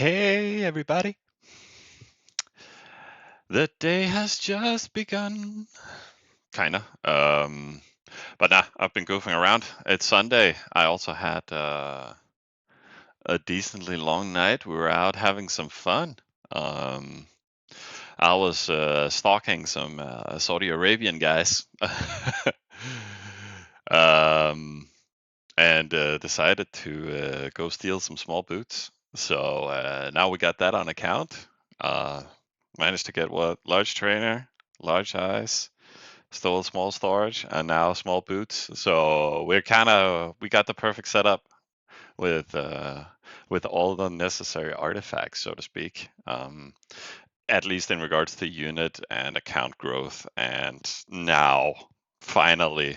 Hey, everybody. The day has just begun. Kinda. But nah, I've been goofing around. It's Sunday. I also had a decently long night. We were out having some fun. Um, I was stalking some Saudi Arabian guys. um, and decided to go steal some small boots. So now we got that on account. Uh, Managed to get what? Large trainer, large eyes, stole small storage, and now small boots. So we got the perfect setup with uh, with all the necessary artifacts, so to speak. At least in regards to unit and account growth, and now finally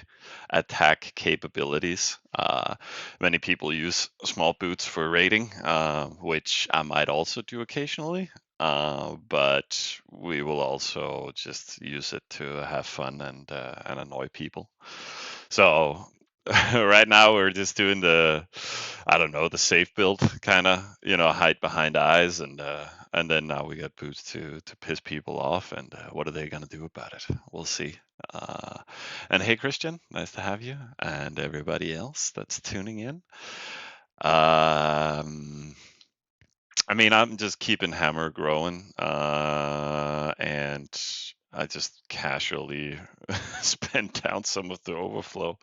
attack capabilities. Many people use small boots for raiding, which I might also do occasionally. But we will also just use it to have fun and annoy people. So right now we're just doing I don't know, the safe build kind of, hide behind eyes, and then now we got boots to piss people off, and what are they gonna do about it? We'll see. Uh, and hey, Christian, nice to have you, and everybody else that's tuning in. Um, I mean, I'm just keeping Hammer growing, and I just casually spent down some of the overflow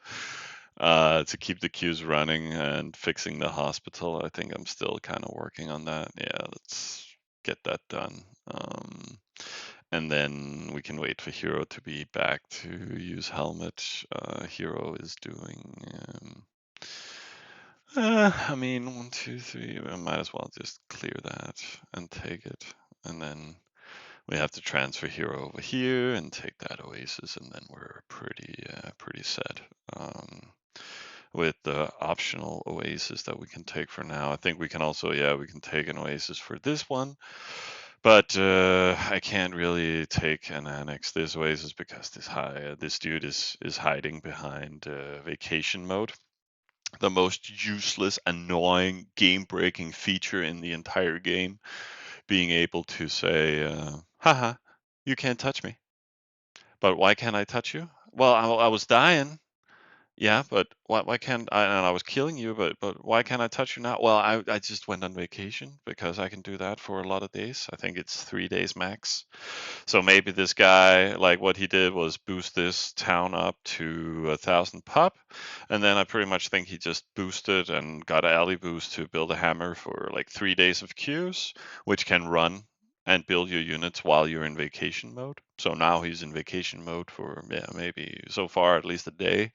to keep the queues running and fixing the hospital. I think I'm still kind of working on that. Yeah, let's get that done. And then we can wait for Hero to be back to use helmet. Hero is doing. I mean, 1, 2, 3. I might as well just clear that and take it, and then we have to transfer Hero over here and take that Oasis, and then we're pretty set. With the optional Oasis that we can take for now, I think we can also, yeah, we can take an Oasis for this one, but I can't really take and annex this Oasis because this dude is hiding behind vacation mode, the most useless, annoying, game-breaking feature in the entire game, being able to say, haha, you can't touch me. But why can't I touch you? Well, I was dying. Yeah, but why can't I? And I was killing you, but why can't I touch you now? Well, I just went on vacation because I can do that for a lot of days. I think it's 3 days max. So maybe this guy, like what he did was boost this town up to 1,000 pop, and then I pretty much think he just boosted and got an alley boost to build a hammer for like 3 days of queues, which can run and build your units while you're in vacation mode. So now he's in vacation mode for, yeah, maybe so far at least a day,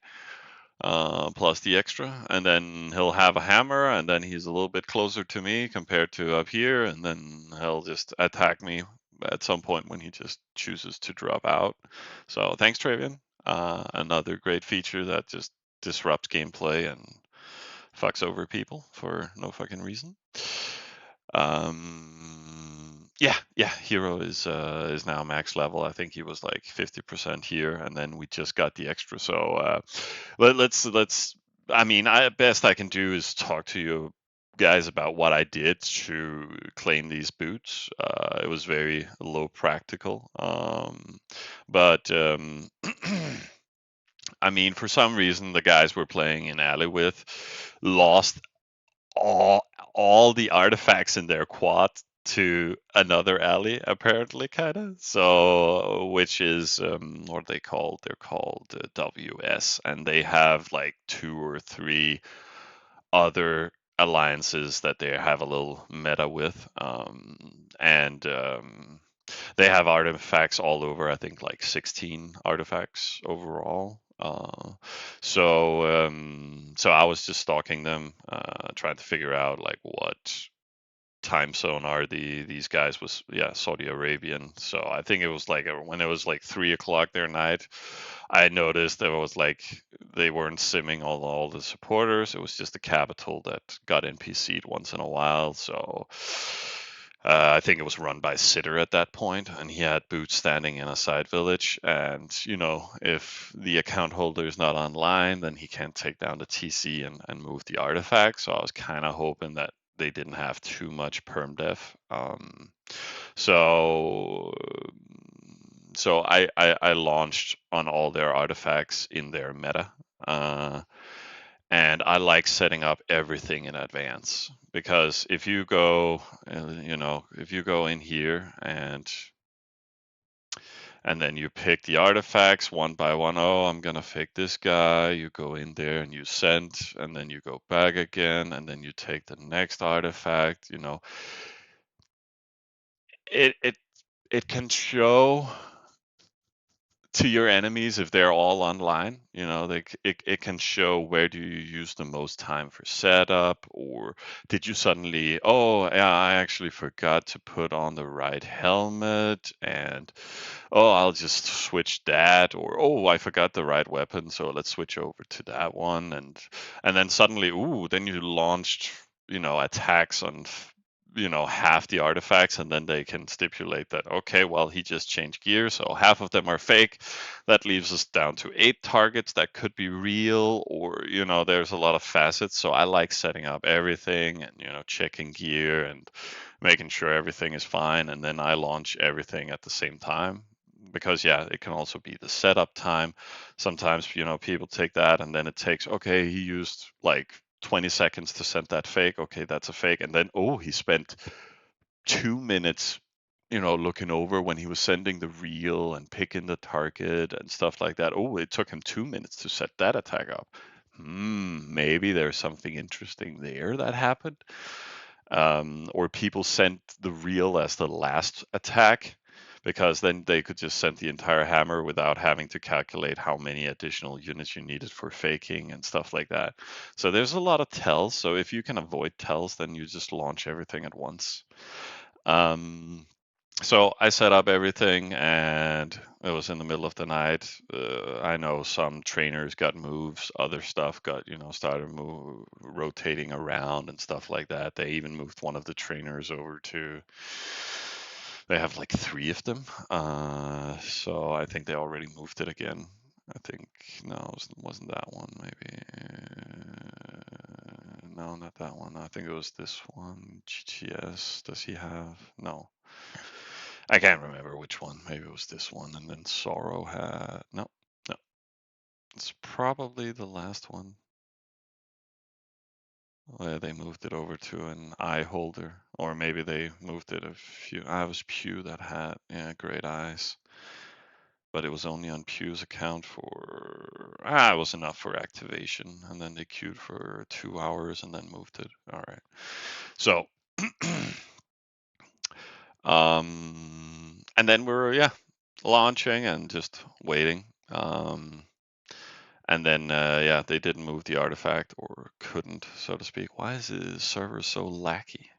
plus the extra, and then he'll have a hammer, and then he's a little bit closer to me compared to up here, and then he'll just attack me at some point when he just chooses to drop out. So thanks, Travian. Another great feature that just disrupts gameplay and fucks over people for no fucking reason. Yeah, Hero is now max level. I think he was like 50% here, and then we just got the extra. So let's. I mean, best I can do is talk to you guys about what I did to claim these boots. It was very low practical, but I mean, for some reason, the guys we're playing in alley with lost all all the artifacts in their quad to another alley, apparently, kind of. So which is what are they called? They're called WS, and they have like 2 or 3 other alliances that they have a little meta with, and they have artifacts all over. I think like 16 artifacts overall. So I was just stalking them, trying to figure out like what time zone are these guys. Was, yeah, Saudi Arabian. So I think it was like when it was like 3 o'clock their night, I noticed there was like they weren't simming all the supporters. It was just the capital that got NPC'd once in a while. So I think it was run by Sitter at that point, and he had boots standing in a side village. And if the account holder is not online, then he can't take down the TC and move the artifact. So I was kind of hoping that they didn't have too much perm def. So I launched on all their artifacts in their meta. Uh, and I like setting up everything in advance because if you go, if you go in here and then you pick the artifacts one by one. Oh, I'm gonna fake this guy. You go in there and you send, and then you go back again, and then you take the next artifact. It it can show to your enemies if they're all online. It can show where do you use the most time for setup, or did you suddenly, oh yeah, I actually forgot to put on the right helmet, and oh, I'll just switch that, or oh, I forgot the right weapon, so let's switch over to that one, and then suddenly, ooh, then you launched, attacks on half the artifacts, and then they can stipulate that, okay, well, he just changed gear, so half of them are fake. That leaves us down to 8 targets that could be real, or there's a lot of facets. So I like setting up everything and checking gear and making sure everything is fine, and then I launch everything at the same time. Because yeah, it can also be the setup time. Sometimes people take that, and then it takes, okay, he used like 20 seconds to send that fake. Okay, that's a fake. And then, oh, he spent 2 minutes, looking over when he was sending the reel and picking the target and stuff like that. Oh, it took him 2 minutes to set that attack up. Maybe there's something interesting there that happened. Or people sent the reel as the last attack, because then they could just send the entire hammer without having to calculate how many additional units you needed for faking and stuff like that. So there's a lot of tells. So if you can avoid tells, then you just launch everything at once. Um, so I set up everything, and it was in the middle of the night. I know some trainers got moves, other stuff got, started rotating around and stuff like that. They even moved one of the trainers over to. They have like 3 of them, so I think they already moved it again. I think no, wasn't that one. Maybe no, not that one. I think it was this one. GTS. Does he have? No. I can't remember which one. Maybe it was this one, and then Sorrow had no, no. It's probably the last one. They moved it over to an eye holder, or maybe they moved it a few. I was Pew that had great eyes, but it was only on Pew's account for it was enough for activation, and then they queued for 2 hours and then moved it. All right, so. And then we're launching and just waiting. And then yeah, they didn't move the artifact, or couldn't, so to speak. Why is the server so lacky?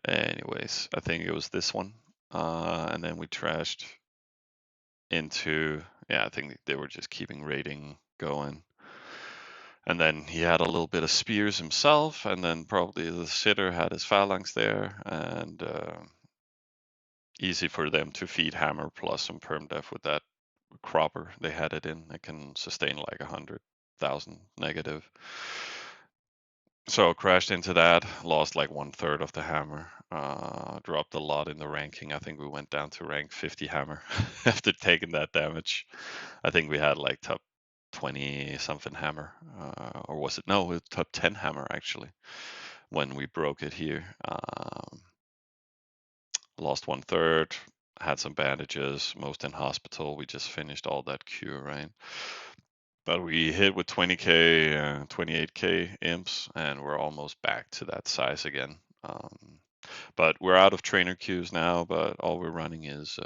Anyways, I think it was this one. And then we trashed into, I think they were just keeping raiding going. And then he had a little bit of spears himself, and then probably the sitter had his phalanx there, and easy for them to feed hammer plus some perm def with that cropper they had it in. It can sustain like 100,000 negative. So crashed into that, lost like 1/3 of the hammer, dropped a lot in the ranking. I think we went down to rank 50 hammer after taking that damage. I think we had like top 20 something hammer, or was it? No, it was top 10 hammer actually when we broke it here. Lost 1/3, had some bandages, most in hospital. We just finished all that cure, right? But we hit with 20k, 28k imps, and we're almost back to that size again. But we're out of trainer queues now. But all we're running is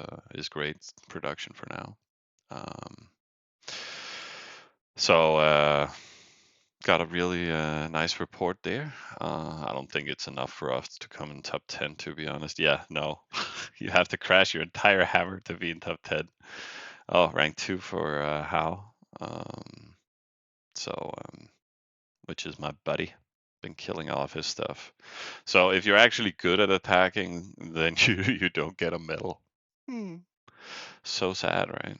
great production for now. So got a really nice report there. I don't think it's enough for us to come in top 10, to be honest. Yeah, no, you have to crash your entire hammer to be in top 10. Oh, rank 2 for How. So, which is my buddy, been killing all of his stuff. So if you're actually good at attacking, then you don't get a medal. So sad, right?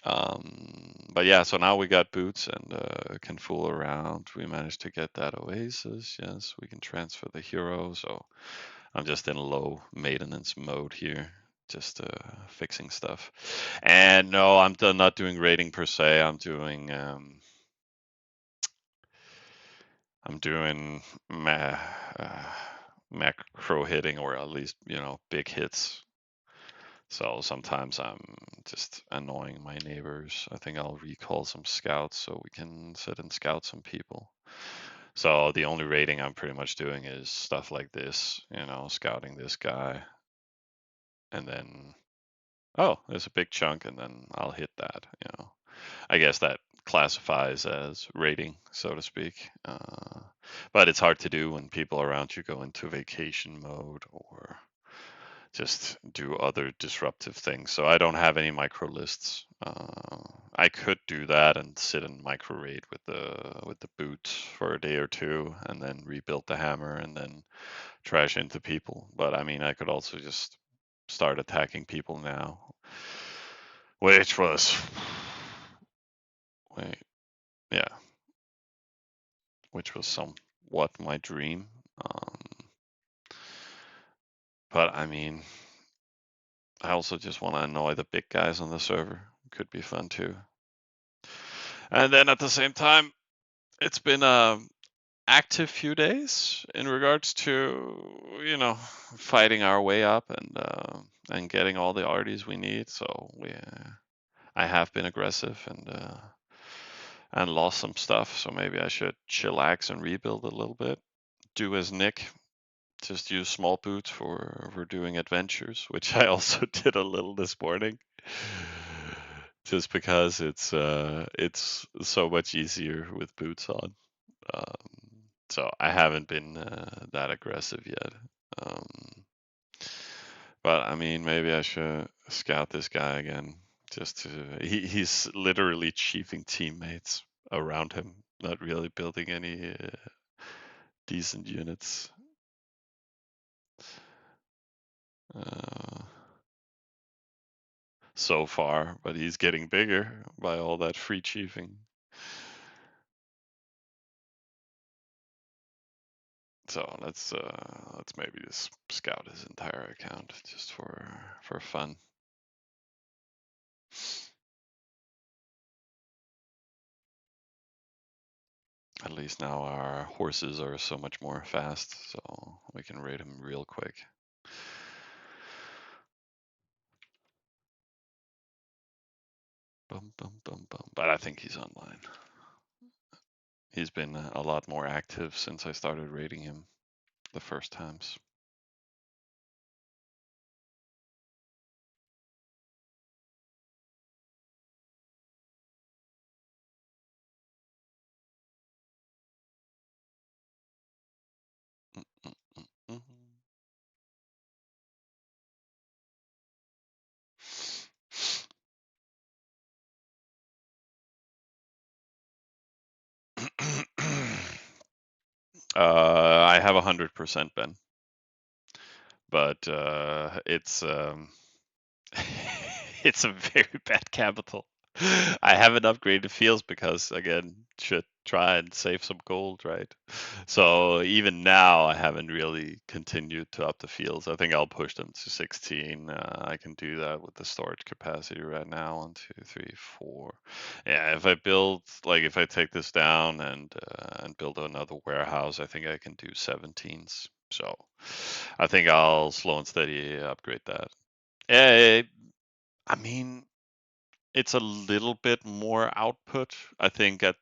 But yeah, so now we got boots and can fool around. We managed to get that oasis. Yes, we can transfer the hero. So I'm just in low maintenance mode here, just fixing stuff. And no, not doing raiding per se. I'm doing uh, macro hitting, or at least big hits. So sometimes I'm just annoying my neighbors. I think I'll recall some scouts so we can sit and scout some people. So the only raiding I'm pretty much doing is stuff like this, scouting this guy, and then oh, there's a big chunk, and then I'll hit that. I guess that classifies as raiding, so to speak. But it's hard to do when people around you go into vacation mode or just do other disruptive things. So I don't have any micro lists. I could do that and sit in micro raid with the boot for a day or two, and then rebuild the hammer, and then trash into people. But I mean, I could also just start attacking people now, which was wait, yeah, which was somewhat my dream. But I mean, I also just want to annoy the big guys on the server. Could be fun too. And then at the same time, it's been a active few days in regards to fighting our way up and getting all the arties we need. So I have been aggressive and lost some stuff. So maybe I should chillax and rebuild a little bit. Do as Nick, just use small boots for doing adventures, which I also did a little this morning. Just because it's so much easier with boots on. So I haven't been that aggressive yet. Um, but I mean, maybe I should scout this guy again. He's literally chiefing teammates around him, not really building any decent units. Uh, so far, but he's getting bigger by all that free chiefing. So let's maybe just scout his entire account just for fun. At least now our horses are so much more fast, so we can raid him real quick. Bum, bum, bum, bum. But I think he's online. He's been a lot more active since I started raiding him the first times. Mm, mm, mm, I have 100% Ben, but it's a very bad capital. I haven't upgraded fields because, again, should try and save some gold, right? So even now, I haven't really continued to up the fields. I think I'll push them to 16. I can do that with the storage capacity right now. 1, 2, 3, 4. Yeah, if I take this down and build another warehouse, I think I can do 17s. So I think I'll slow and steady upgrade that. Yeah, I mean, it's a little bit more output. I think at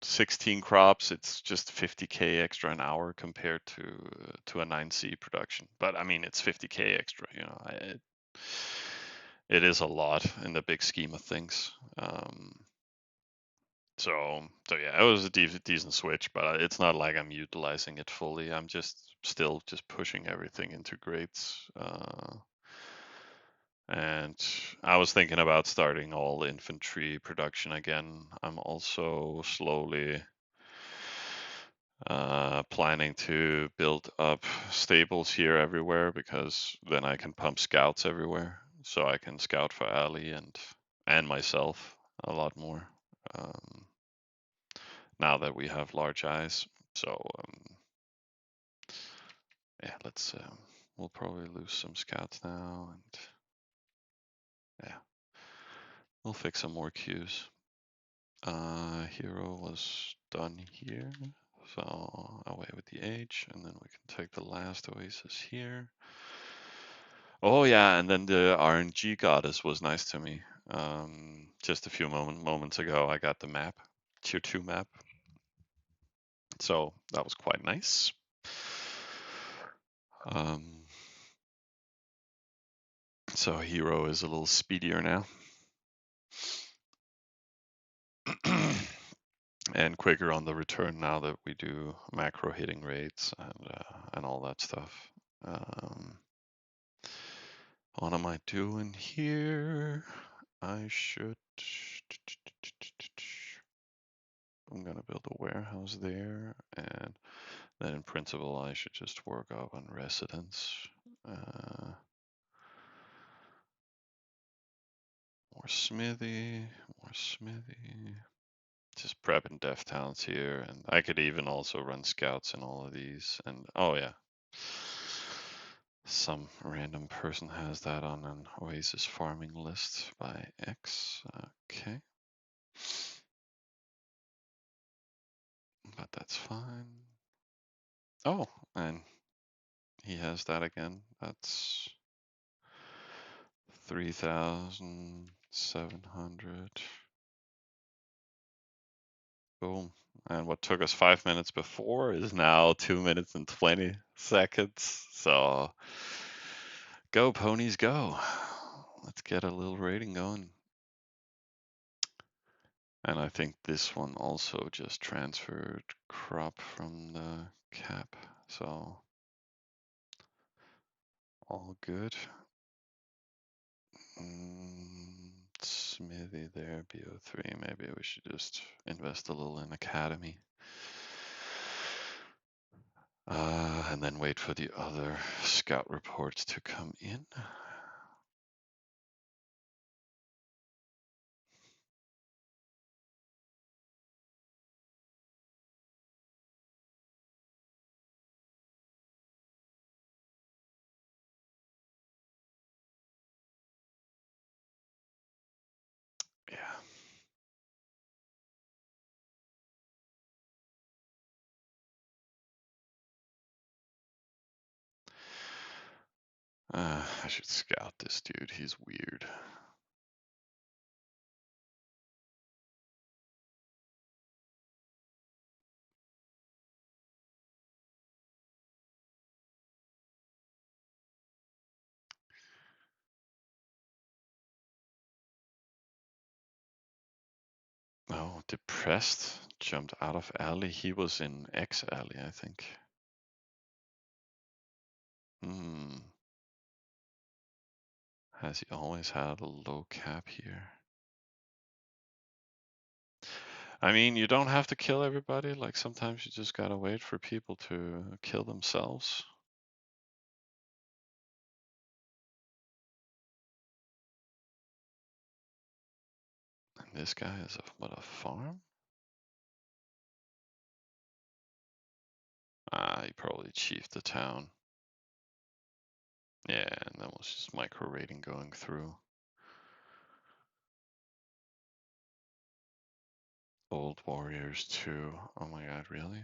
16 crops, it's just 50k extra an hour compared to a 9C production. But I mean, it's 50k extra. It is a lot in the big scheme of things. So yeah, it was a decent switch, but it's not like I'm utilizing it fully. I'm still just pushing everything into grades. And I was thinking about starting all infantry production again. I'm also slowly planning to build up stables here everywhere, because then I can pump scouts everywhere. So I can scout for Ali and myself. a lot more um, now that we have large eyes. So yeah, we'll probably lose some scouts now, and yeah, we'll fix some more queues. Hero was done here, so away with the H, and then we can take the last oasis here. Oh yeah, and then the RNG goddess was nice to me. Just a few moments ago, I got the map, tier 2 map, so that was quite nice. So Hero is a little speedier now. And quicker on the return now that we do macro hitting rates and all that stuff. What am I doing here? I'm gonna build a warehouse there, and then in principle I should just work up on residence. More smithy. Just prepping death towns here, and I could even also run scouts in all of these. And oh yeah, some random person has that on an Oasis farming list by X. Okay, but that's fine. Oh, and he has that again. That's 3,700. Boom. And what took us 5 minutes before is now 2 minutes and 20 seconds. So go, ponies, go. Let's get a little rating going. And I think this one also just transferred crop from the cap. So all good. Smithy there, BO3. Maybe we should just invest a little in Academy. And then wait for the other scout reports to come in. Yeah. I should scout this dude. He's weird. Oh, depressed. Jumped out of alley. He was in X alley, I think. Has he always had a low cap here? I mean, you don't have to kill everybody. Like sometimes you just gotta wait for people to kill themselves. And this guy is a farm? He probably chiefed the town. Yeah, and that was just micro rating going through. Old warriors too. Oh my god, really?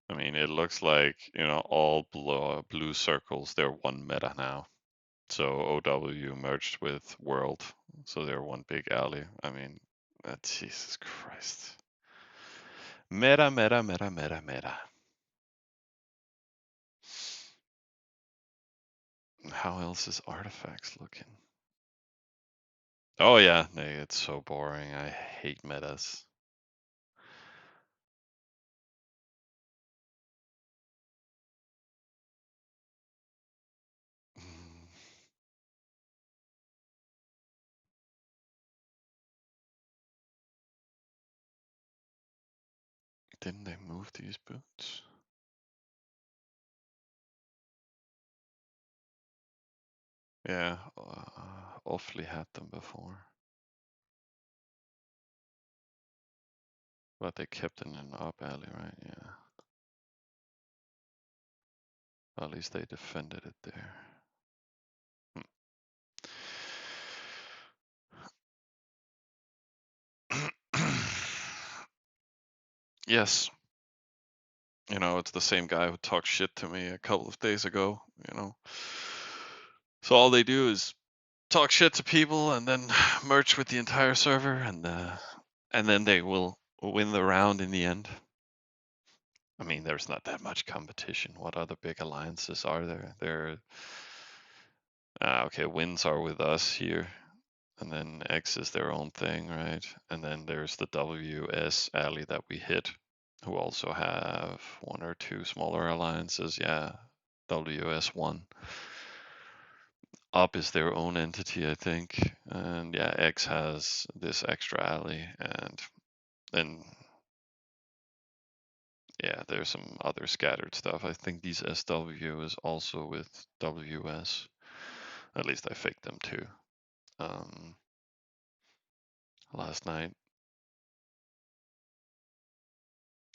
I mean, it looks like, all blue circles, they're one meta now. So OW merged with World, so they're one big alley. I mean, Jesus Christ. Meta, meta, meta, meta, meta. How else is artifacts looking? Oh yeah, it's so boring. I hate metas. Didn't they move these boots? Yeah, awfully had them before. But they kept it in an up alley, right? Yeah. Well, at least they defended it there. Yes. It's the same guy who talked shit to me a couple of days ago, So all they do is talk shit to people and then merge with the entire server, and then they will win the round in the end. I mean, there's not that much competition. What other big alliances are there? Okay, wins are with us here, and then X is their own thing, right? And then there's the WS alley that we hit, who also have one or two smaller alliances. Yeah, WS1. Up is their own entity, I think, and yeah, X has this extra alley, and then yeah, there's some other scattered stuff. I think these SW is also with WS. At least I faked them too. Last night.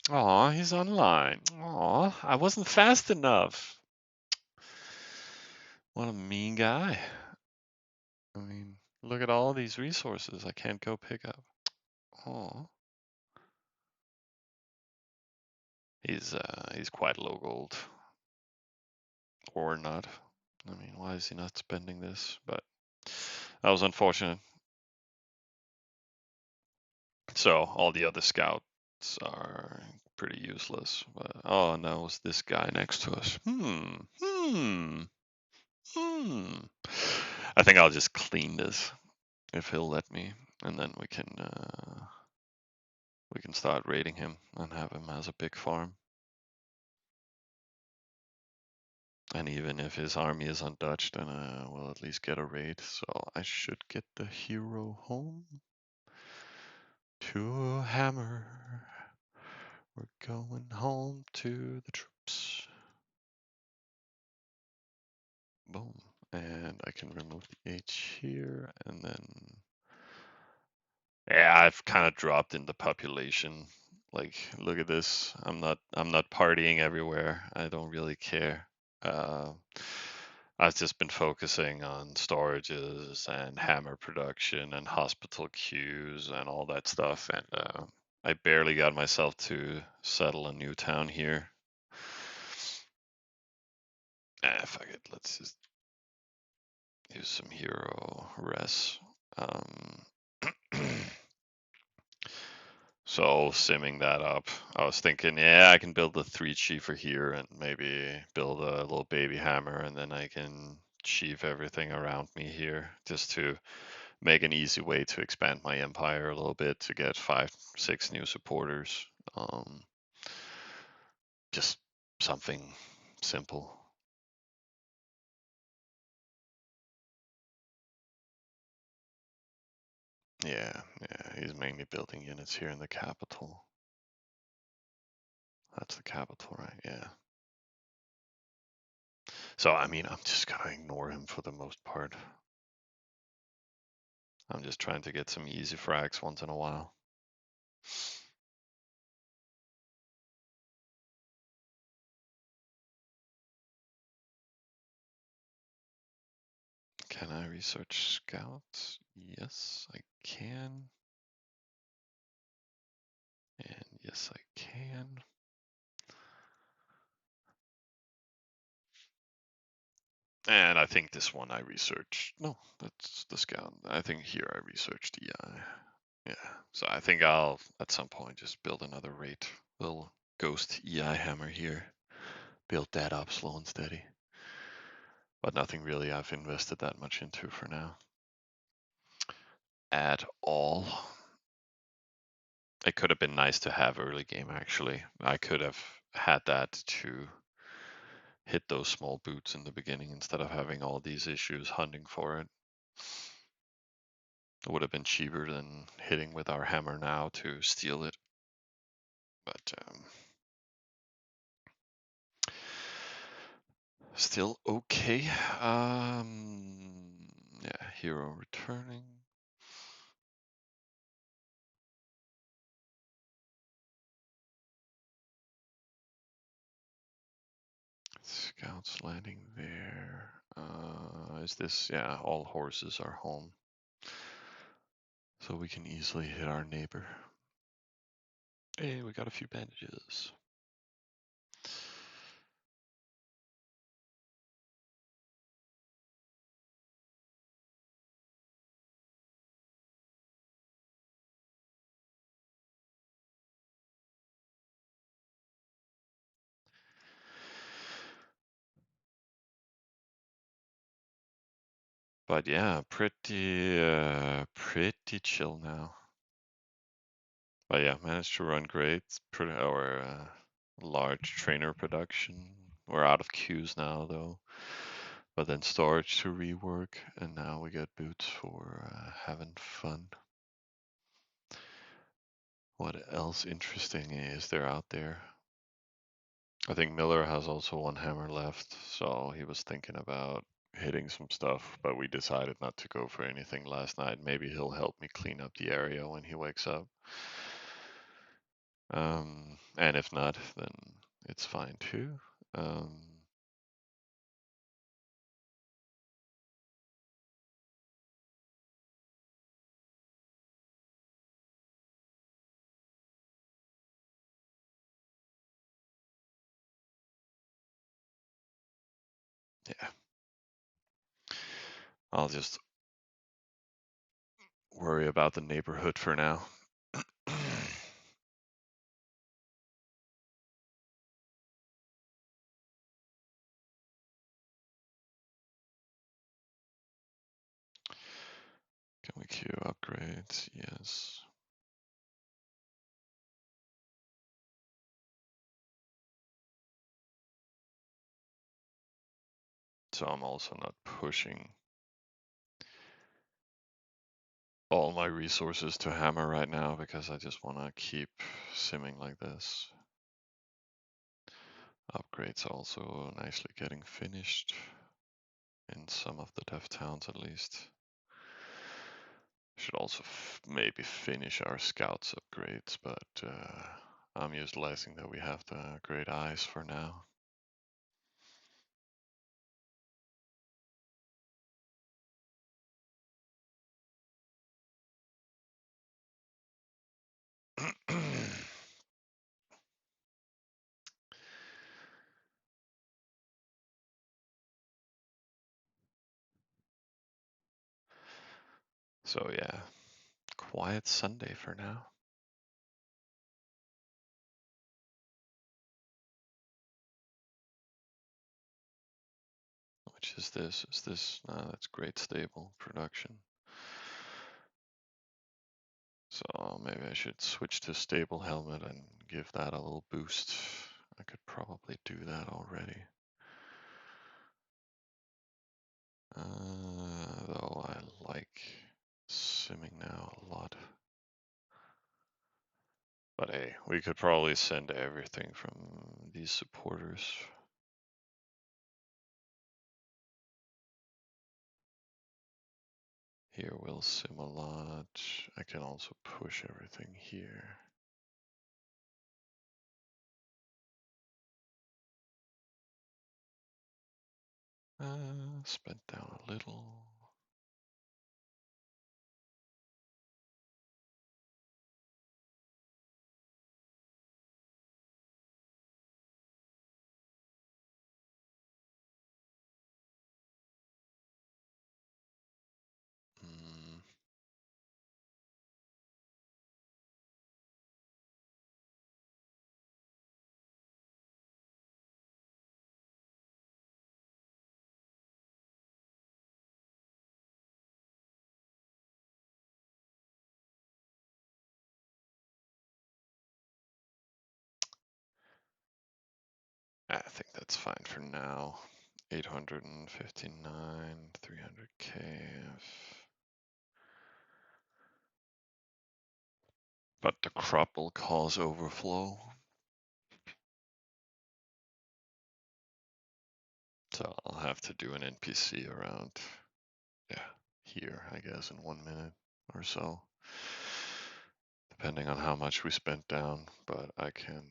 Aw, he's online. Aw, I wasn't fast enough. What a mean guy. I mean, look at all these resources I can't go pick up. Oh, he's quite low gold, or not. I mean, why is he not spending this? But that was unfortunate. So all the other scouts are pretty useless. But, oh no, it's this guy next to us. I think I'll just clean this if he'll let me, and then we can start raiding him and have him as a big farm. And even if his army is undutched, then we'll at least get a raid. So I should get the hero home to hammer. We're going home to the troops. Boom. And I can remove the H here, and then yeah, I've kind of dropped in the population. Like, look at this. I'm not partying everywhere. I don't really care. Uh, I've just been focusing on storages and hammer production and hospital queues and all that stuff. And I barely got myself to settle a new town here. Fuck it. Let's just use some hero res. So simming that up, I was thinking, yeah, I can build the 3 chiefer here and maybe build a little baby hammer, and then I can chief everything around me here just to make an easy way to expand my empire a little bit to get 5, 6 new supporters. Just something simple. Yeah, he's mainly building units here in the capital. That's the capital, right? Yeah. So, I mean, I'm just gonna ignore him for the most part. I'm just trying to get some easy frags once in a while. Can I research scouts? Yes, I can. And yes, I can. And I think this one I researched. No, that's the scout. I think here I researched EI. Yeah, so I think I'll at some point just build another rate. Little ghost EI hammer here. Build that up slow and steady. But nothing really I've invested that much into for now. At all. It could have been nice to have early game actually. I could have had that to hit those small boots in the beginning instead of having all these issues hunting for it. It would have been cheaper than hitting with our hammer now to steal it. But still okay. Yeah, hero returning. Scouts landing there. Is this? Yeah, all horses are home. So we can easily hit our neighbor. Hey, we got a few bandages. But yeah, pretty chill now. But yeah, managed to run great. Pretty our large trainer production. We're out of queues now though. But then storage to rework, and now we get boots for having fun. What else interesting is there out there? I think Miller has also one hammer left, so he was thinking about hitting some stuff, but we decided not to go for anything last night. Maybe he'll help me clean up the area when he wakes up. And if not, then it's fine too. Yeah, I'll just worry about the neighborhood for now. Can we queue upgrades? Yes. So I'm also not pushing all my resources to hammer right now because I just want to keep simming like this. Upgrades also nicely getting finished in some of the dev towns at least. Should also maybe finish our scouts upgrades, but I'm utilizing that we have the great eyes for now. So yeah, quiet Sunday for now. Which is this? Is this? No, that's great stable production. So maybe I should switch to stable helmet and give that a little boost. I could probably do that already. Though I like simming now a lot. But hey, we could probably send everything from these supporters. Here we'll sim a lot. I can also push everything here. Spent down a little. Mm. I think that's fine for now. 859, 300k. But the crop will cause overflow. So I'll have to do an NPC around, yeah, here, I guess, in 1 minute or so, depending on how much we spent down. But I can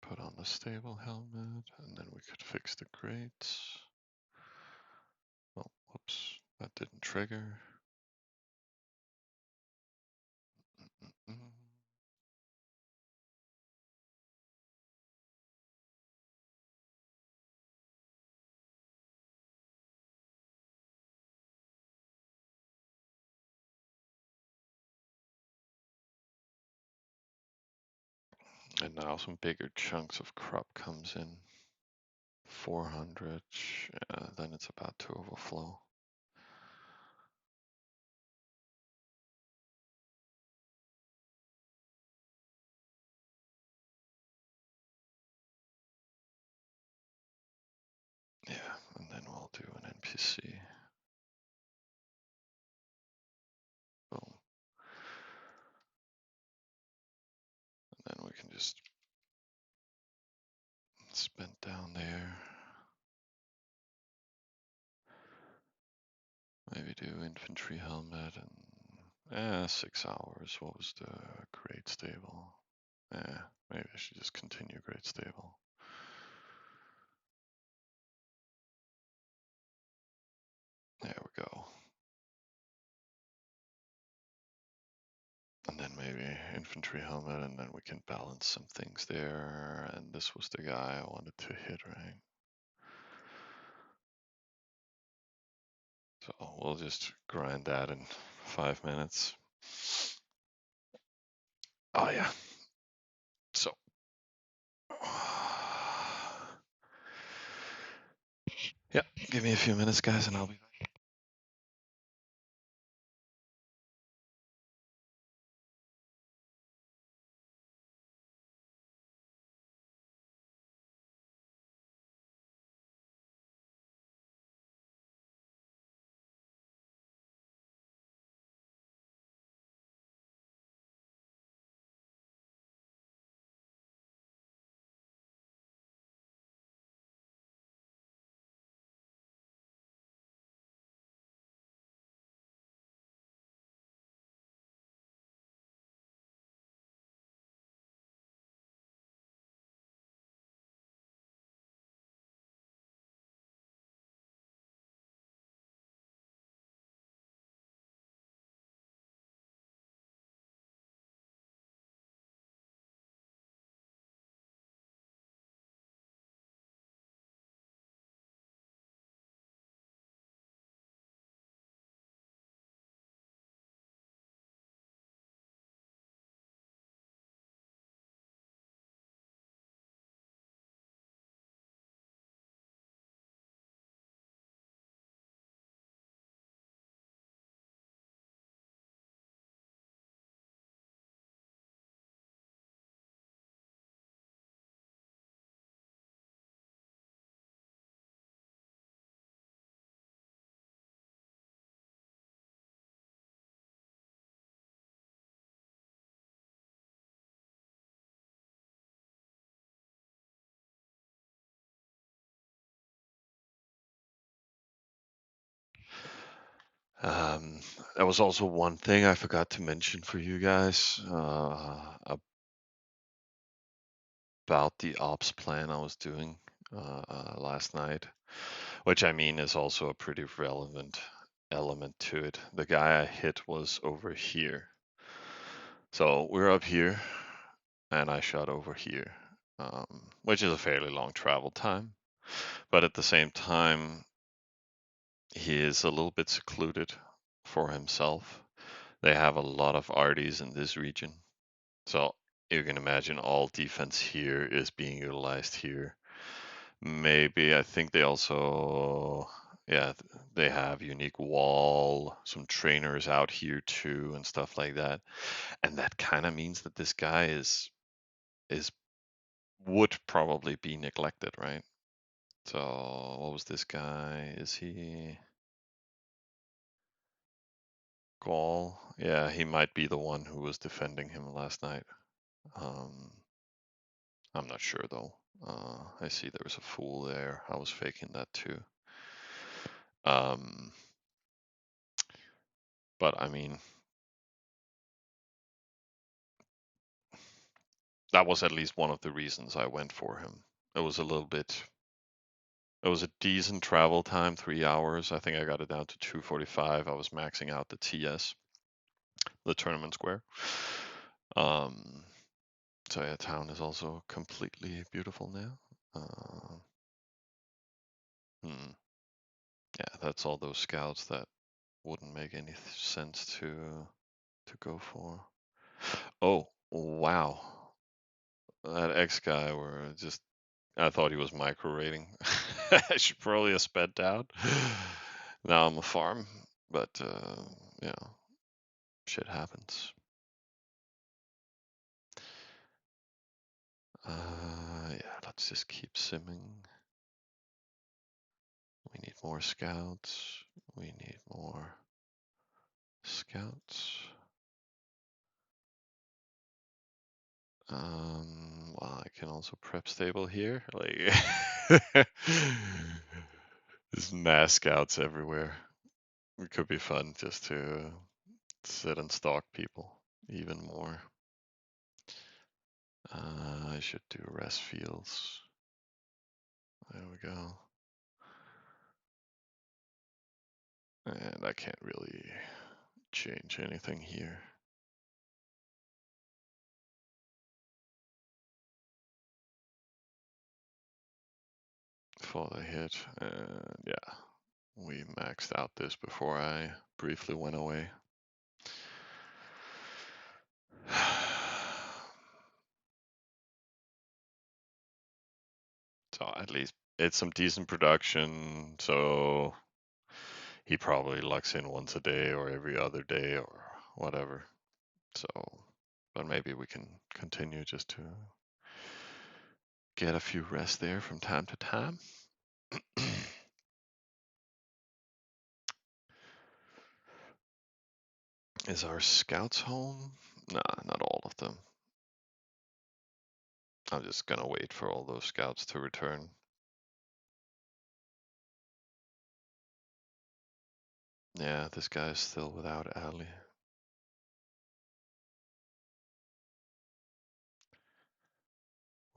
put on the stable helmet, and then we could fix the grates. Oh, whoops, that didn't trigger. Mm-mm. And now some bigger chunks of crop comes in. 400, then it's about to overflow. Yeah, and then we'll do an NPC. Boom. And then we can just spend down there. Maybe do infantry helmet and 6 hours. What was the great stable? Maybe I should just continue great stable. There we go. And then maybe infantry helmet, and then we can balance some things there. And this was the guy I wanted to hit, right? So we'll just grind that in 5 minutes. Oh yeah. So yeah, give me a few minutes, guys, and I'll be back. That was also one thing I forgot to mention for you guys about the ops plan I was doing last night, which I mean is also a pretty relevant element to it. The guy I hit was over here. So we're up here, and I shot over here, which is a fairly long travel time. But at the same time, he is a little bit secluded for himself. They have a lot of arties in this region. So you can imagine all defense here is being utilized here. Maybe I think they also, yeah, they have unique wall, some trainers out here too, and stuff like that. And that kind of means that this guy is would probably be neglected, right? So what was this guy? Is he Gaul? Yeah, he might be the one who was defending him last night. Um, I'm not sure though. I see there was a fool there. I was faking that too. Um, But I mean, that was at least one of the reasons I went for him. It was a little bit. It was a decent travel time, 3 hours. I think I got it down to 2:45. I was maxing out the TS, the tournament square. Um, so yeah, town is also completely beautiful now. Hmm. Yeah, that's all those scouts that wouldn't make any sense to go for. Oh, wow. That X guy were just I thought he was micro rating. I should probably have sped down. Now I'm a farm, but you know, shit happens. Yeah, let's just keep simming. We need more scouts. We need more scouts. Well, I can also prep stable here. Like, there's mass scouts everywhere. It could be fun just to sit and stalk people even more. I should do rest fields. There we go. And I can't really change anything here. For the hit. And yeah, we maxed out this before I briefly went away. So at least it's some decent production. So he probably lucks in once a day or every other day or whatever. So, but maybe we can continue just to get a few rests there from time to time. Is our scouts home? Nah, not all of them. I'm just gonna wait for all those scouts to return. Yeah, this guy's still without Ali.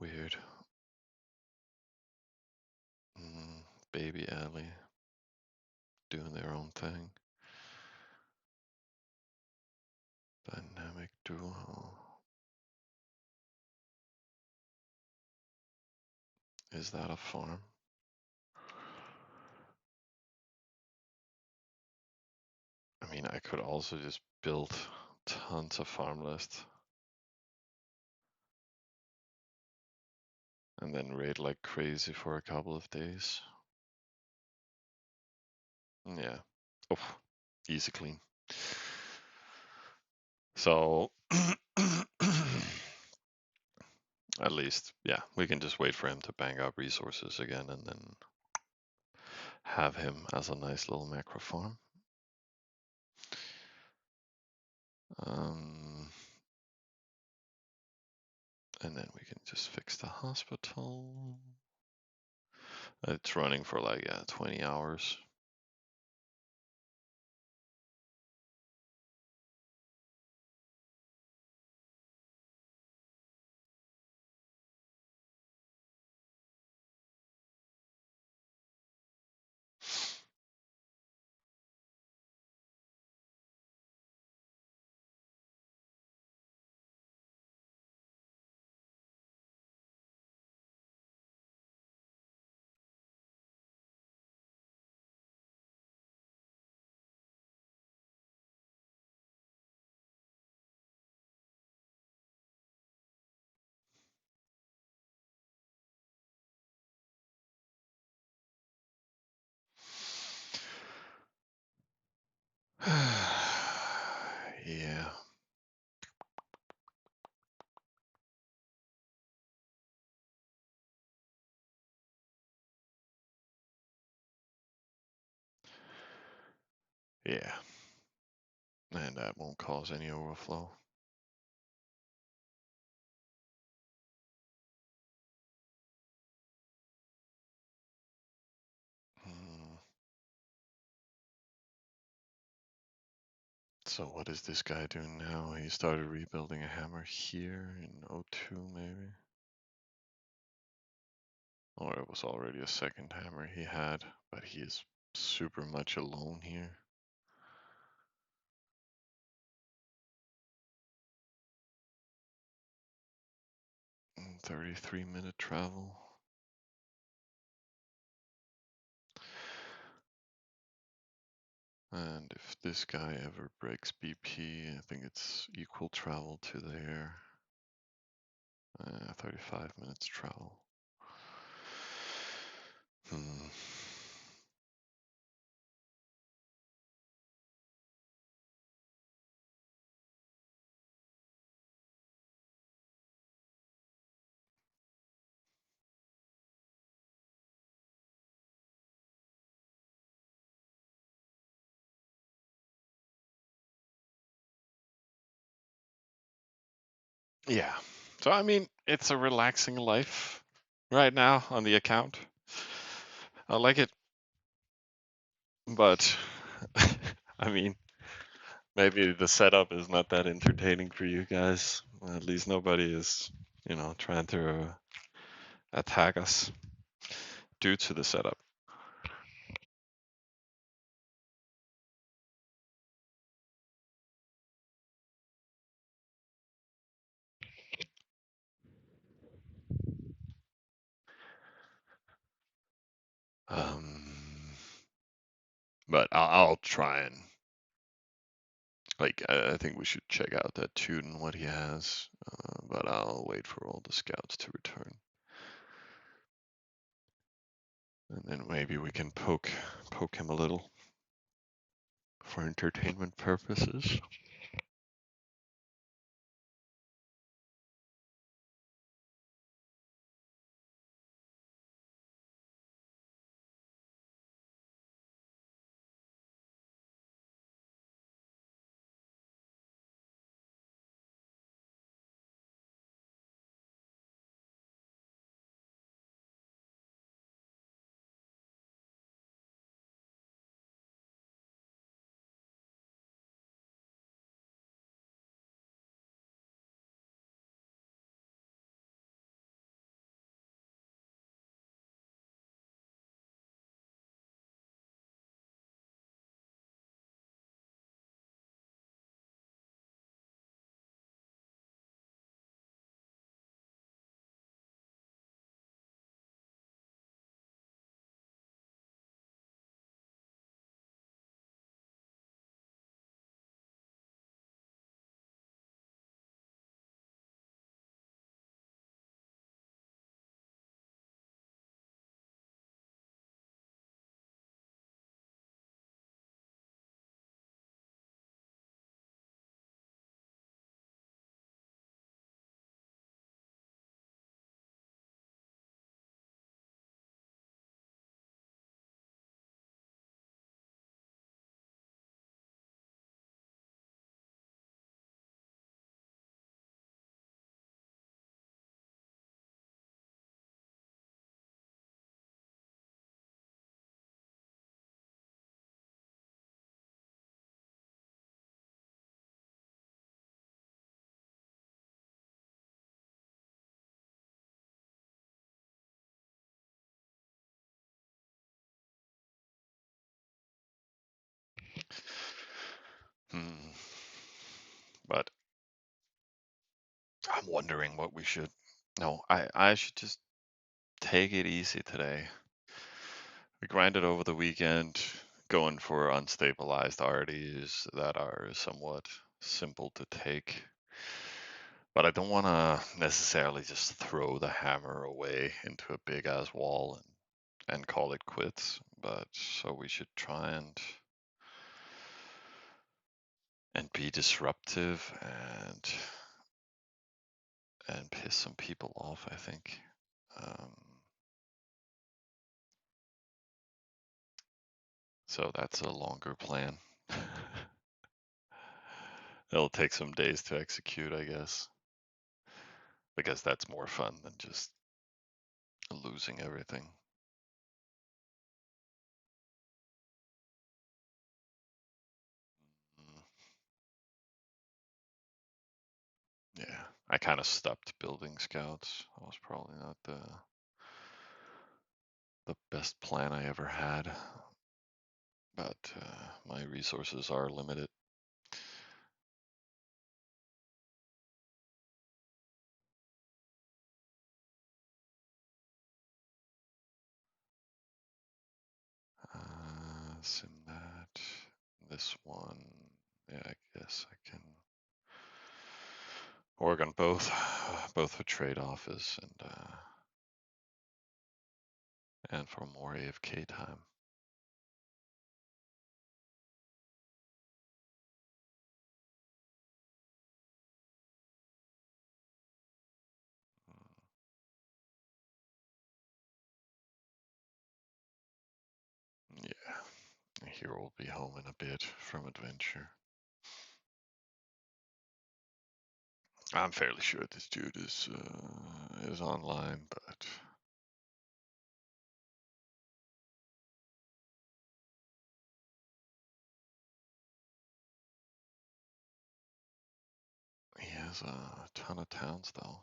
Weird. Baby Ali doing their own thing. Dynamic duo. Is that a farm? I mean, I could also just build tons of farm lists and then raid like crazy for a couple of days. Yeah. Oh, easy clean. So at least, yeah, we can just wait for him to bang up resources again and then have him as a nice little macro farm. And then we can just fix the hospital. It's running for like 20 hours. Yeah. Yeah. And that won't cause any overflow. So what is this guy doing now? He started rebuilding a hammer here in '02 maybe? Or it was already a second hammer he had, but he is super much alone here. 33-minute travel. And if this guy ever breaks BP, I think it's equal travel to there. 35 minutes travel. Hmm. Yeah. So I mean, it's a relaxing life right now on the account. I like it, but I mean, maybe the setup is not that entertaining for you guys. At least nobody is, trying to attack us due to the setup. Um, but I'll try and I think we should check out that tune and what he has. But I'll wait for all the scouts to return, and then maybe we can poke him a little for entertainment purposes. Hmm. But I'm wondering what we should. No, I should just take it easy today. We grinded over the weekend, going for unstabilized RDs that are somewhat simple to take. But I don't want to necessarily just throw the hammer away into a big ass wall and call it quits. But so we should try and be disruptive and piss some people off, I think. Um, so that's a longer plan. It'll take some days to execute, I guess, because that's more fun than just losing everything. Mm. I kind of stopped building scouts. That was probably not the best plan I ever had, but my resources are limited. Sim that. This one, yeah, I guess I can work on both, both for trade office and for more AFK time. Yeah, hero will be home in a bit from adventure. I'm fairly sure this dude is online, but he has a ton of towns though.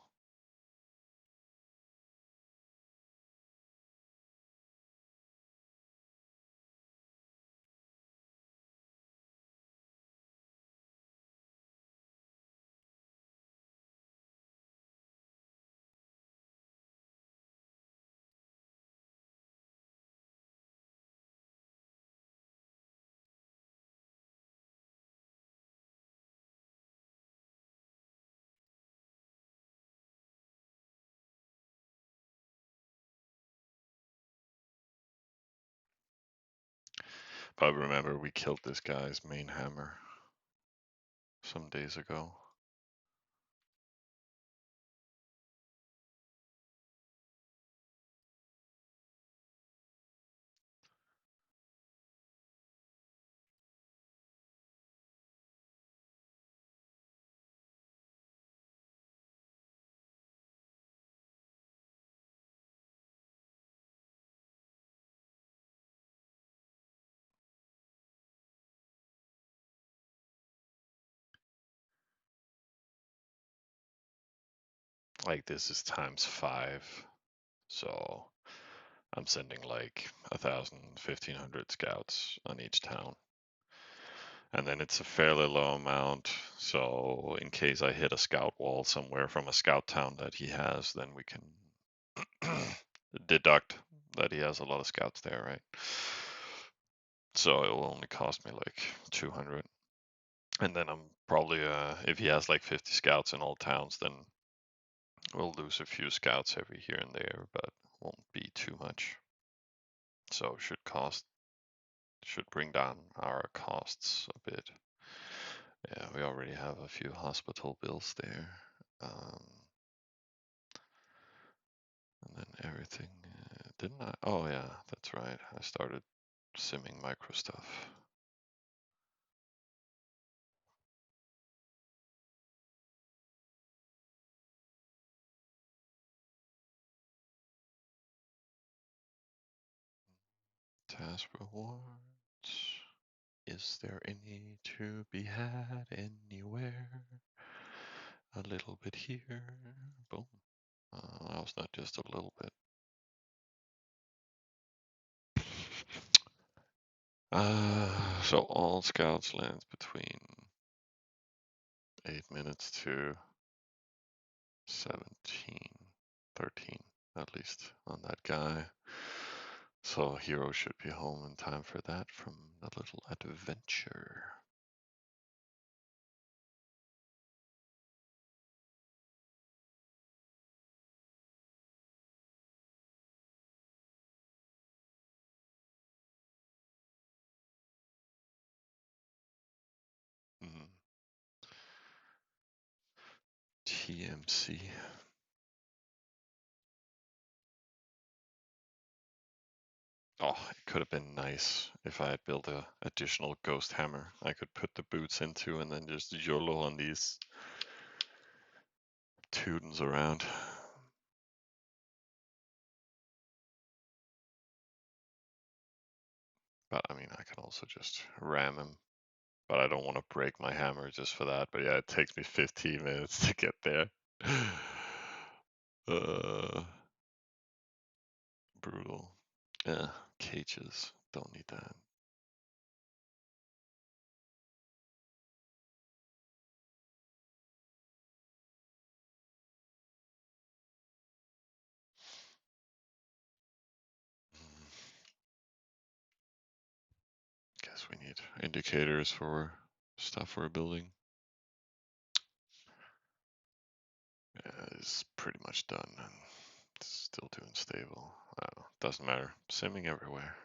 But remember, we killed this guy's main hammer some days ago. Like this is times 5, so I'm sending like 1,000, 1,500 scouts on each town. And then it's a fairly low amount, so in case I hit a scout wall somewhere from a scout town that he has, then we can deduct that he has a lot of scouts there, right? So it will only cost me like 200. And then I'm probably, if he has like 50 scouts in all towns, then we'll lose a few scouts every here and there, but won't be too much. So should bring down our costs a bit. Yeah, we already have a few hospital bills there. And then everything, didn't I? Oh yeah, that's right. I started simming micro stuff. Task rewards. Is there any to be had anywhere? A little bit here. Boom. That was not just a little bit. So all scouts lands between 8 minutes to 17, 13 at least on that guy. So hero should be home in time for that from a little adventure. Mm. TMC. Oh, it could have been nice if I had built a additional ghost hammer I could put the boots into and then just YOLO on these Teutons around. But I mean, I can also just ram him. But I don't want to break my hammer just for that. But yeah, it takes me 15 minutes to get there. Uh, brutal. Yeah, cages. Don't need that. Guess we need indicators for stuff we're building. Yeah, it's pretty much done and it's still too unstable. Doesn't matter. Simming everywhere.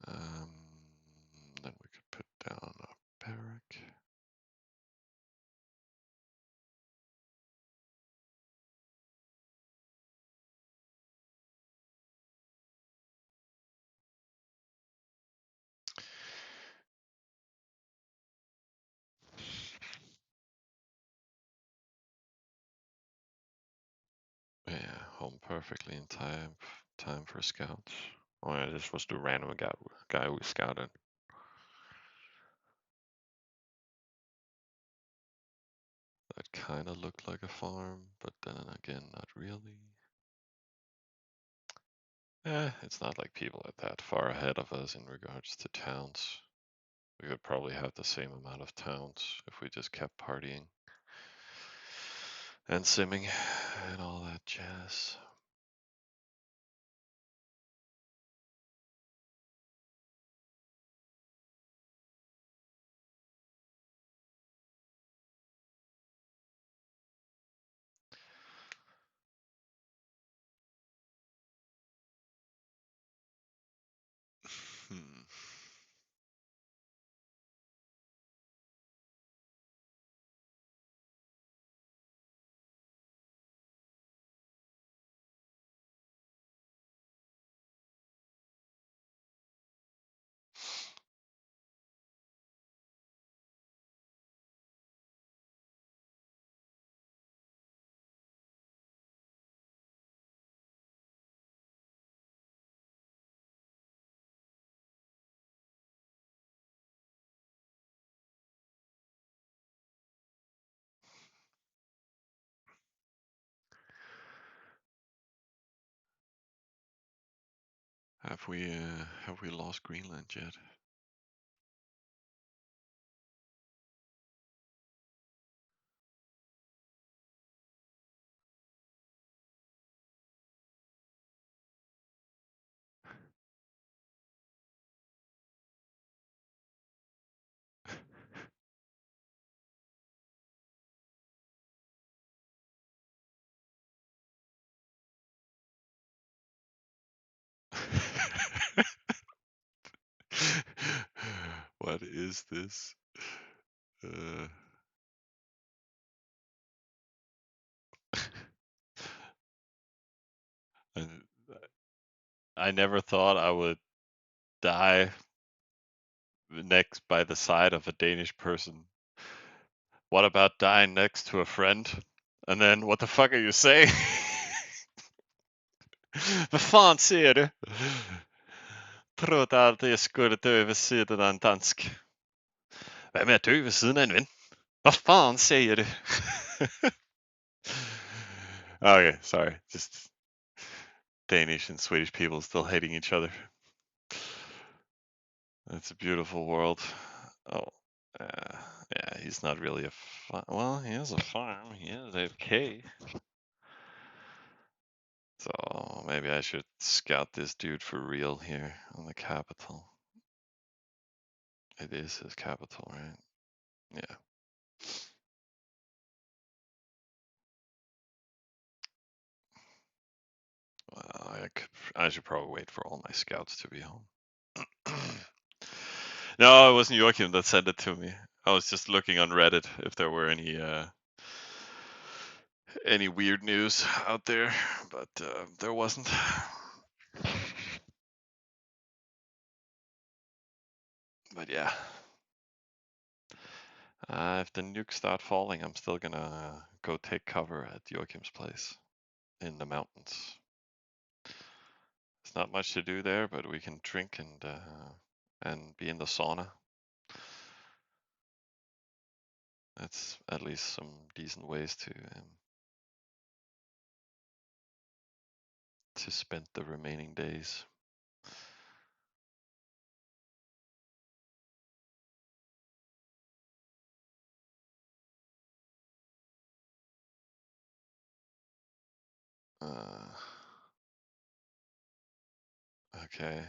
Um, then we could put down a barrack. Yeah, home perfectly in time for scouts. Oh yeah, this was the random guy we scouted. That kind of looked like a farm, but then again, not really. It's not like people are that far ahead of us in regards to towns. We would probably have the same amount of towns if we just kept partying and simming and all that jazz. Hmm. Have we lost Greenland yet? What is this? Uh, and I never thought I would die next by the side of a Danish person. What about dying next to a friend? And then, what the fuck are you saying? Vad fan säger du? Trodde aldrig jag skulle dö vid sidan av en dansk. Hvad med at dø ved siden af en ven? Hvad fan säger du? Okay, sorry. Just Danish and Swedish people still hating each other. It's a beautiful world. Oh, yeah, he's not really a well, he has a farm. He has AFK. So maybe I should scout this dude for real here on the capital. It is his capital, right? Yeah. Well, I should probably wait for all my scouts to be home. No, it wasn't Joachim that sent it to me. I was just looking on Reddit if there were any weird news out there, but there wasn't. But yeah, if the nukes start falling, I'm still gonna go take cover at Joachim's place in the mountains. There's not much to do there, but we can drink and be in the sauna That's at least some decent ways to spend the remaining days. Uh, okay.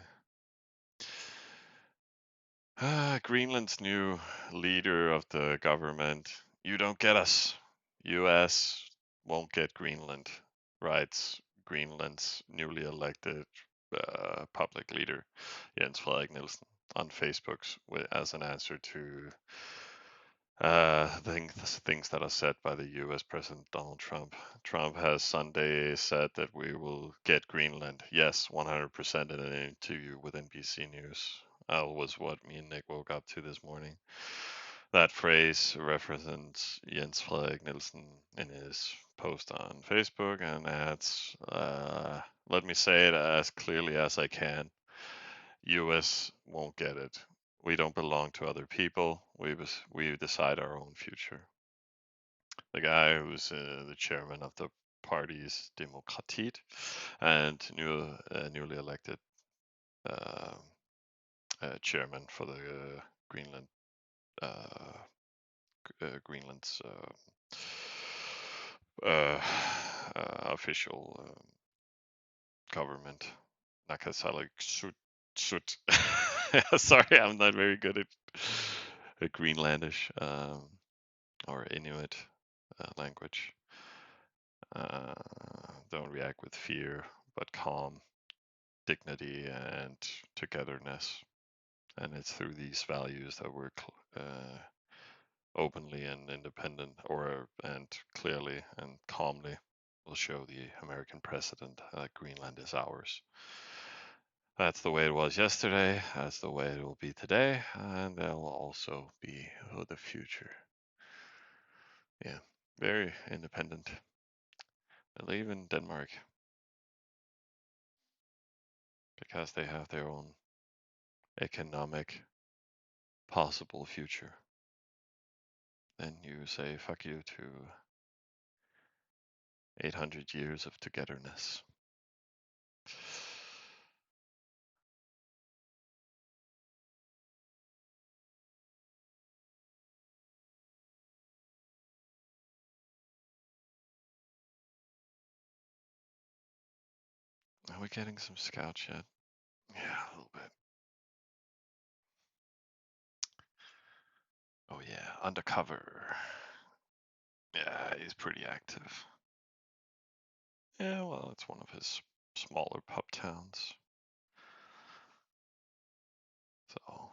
Greenland's new leader of the government. You don't get us. US won't get Greenland, writes Greenland's newly elected public leader, Jens Frederik Nielsen, on Facebook as an answer to things that are said by the US President Donald Trump. Trump has Sunday said that we will get Greenland. Yes, 100% in an interview with NBC News. That was what me and Nick woke up to this morning. That phrase represents Jens Frederik Nielsen in his post on Facebook and adds, let me say it as clearly as I can. US won't get it. We don't belong to other people. We decide our own future. The guy who's the chairman of the party's Demokratiet and newly elected uh, chairman for the Greenland Greenland's official government. Nakasalik Sut. Sorry, I'm not very good at Greenlandish or Inuit language. Don't react with fear, but calm, dignity, and togetherness. And it's through these values that we're openly and independent, and clearly and calmly will show the American president that Greenland is ours. That's the way it was yesterday. That's the way it will be today, and that will also be the future. Yeah, very independent. I live in Denmark because they have their own economic possible future. Then you say fuck you to 800 years of togetherness. Are we getting some scouts yet? Yeah, a little bit. Oh yeah, undercover. Yeah, he's pretty active. Yeah, well, it's one of his smaller pub towns. So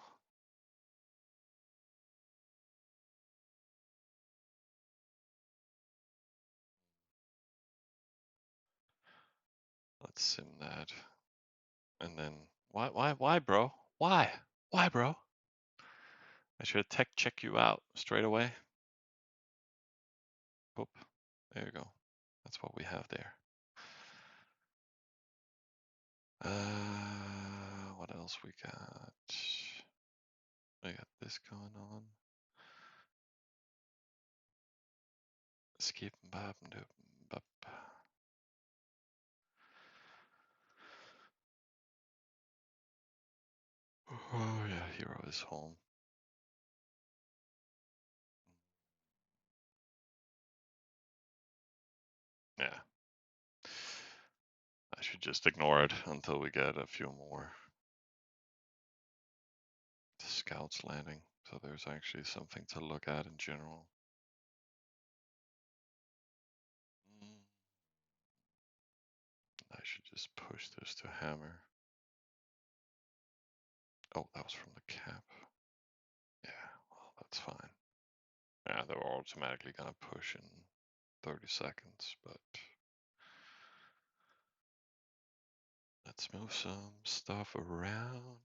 let's sim that. And then why, bro? Why, bro? I should tech check you out straight away. Boop. There you go. That's what we have there. What else we got? We got this going on. Skip bop bop. Oh yeah, hero is home. Yeah. I should just ignore it until we get a few more scouts landing. So there's actually something to look at in general. I should just push this to hammer. Oh, that was from the cap. Yeah, well, that's fine. Yeah, they were automatically gonna push in 30 seconds, but let's move some stuff around.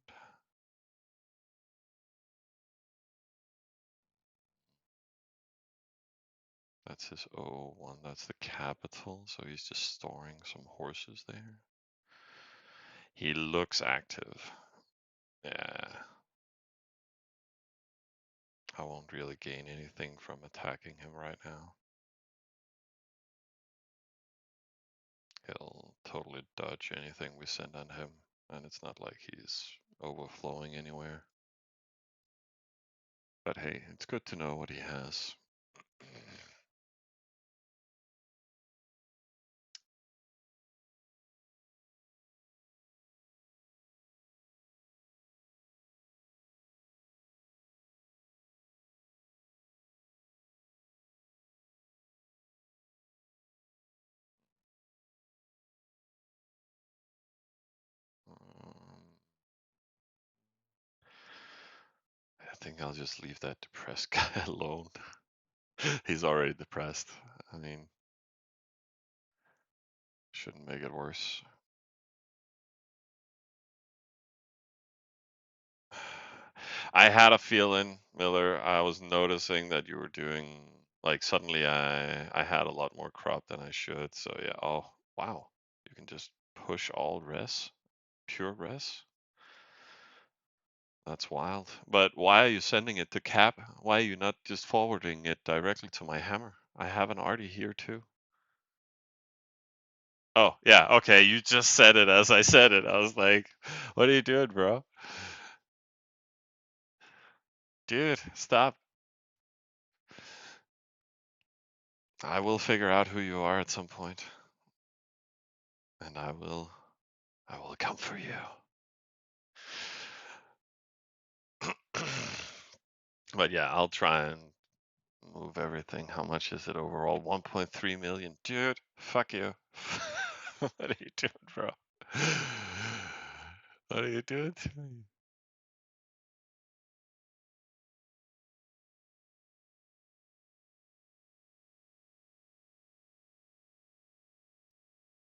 That's his O1, that's the capital, so he's just storing some horses there. He looks active. Yeah. I won't really gain anything from attacking him right now. He'll totally dodge anything we send on him, and it's not like he's overflowing anywhere. But hey, it's good to know what he has. Um, I think I'll just leave that depressed guy alone. He's already depressed. I mean, shouldn't make it worse. I had a feeling, Miller. I was noticing that you were doing like suddenly I had a lot more crop than I should. So yeah. Oh wow, you can just push all res, pure res. That's wild. But why are you sending it to Cap? Why are you not just forwarding it directly to my hammer? I have an arty here too. Oh yeah, okay. You just said it as I said it. I was like, what are you doing, bro? Dude, stop. I will figure out who you are at some point, and I will come for you. But yeah, I'll try and move everything. How much is it overall? 1.3 million. Dude, fuck you. What are you doing, bro? What are you doing to me?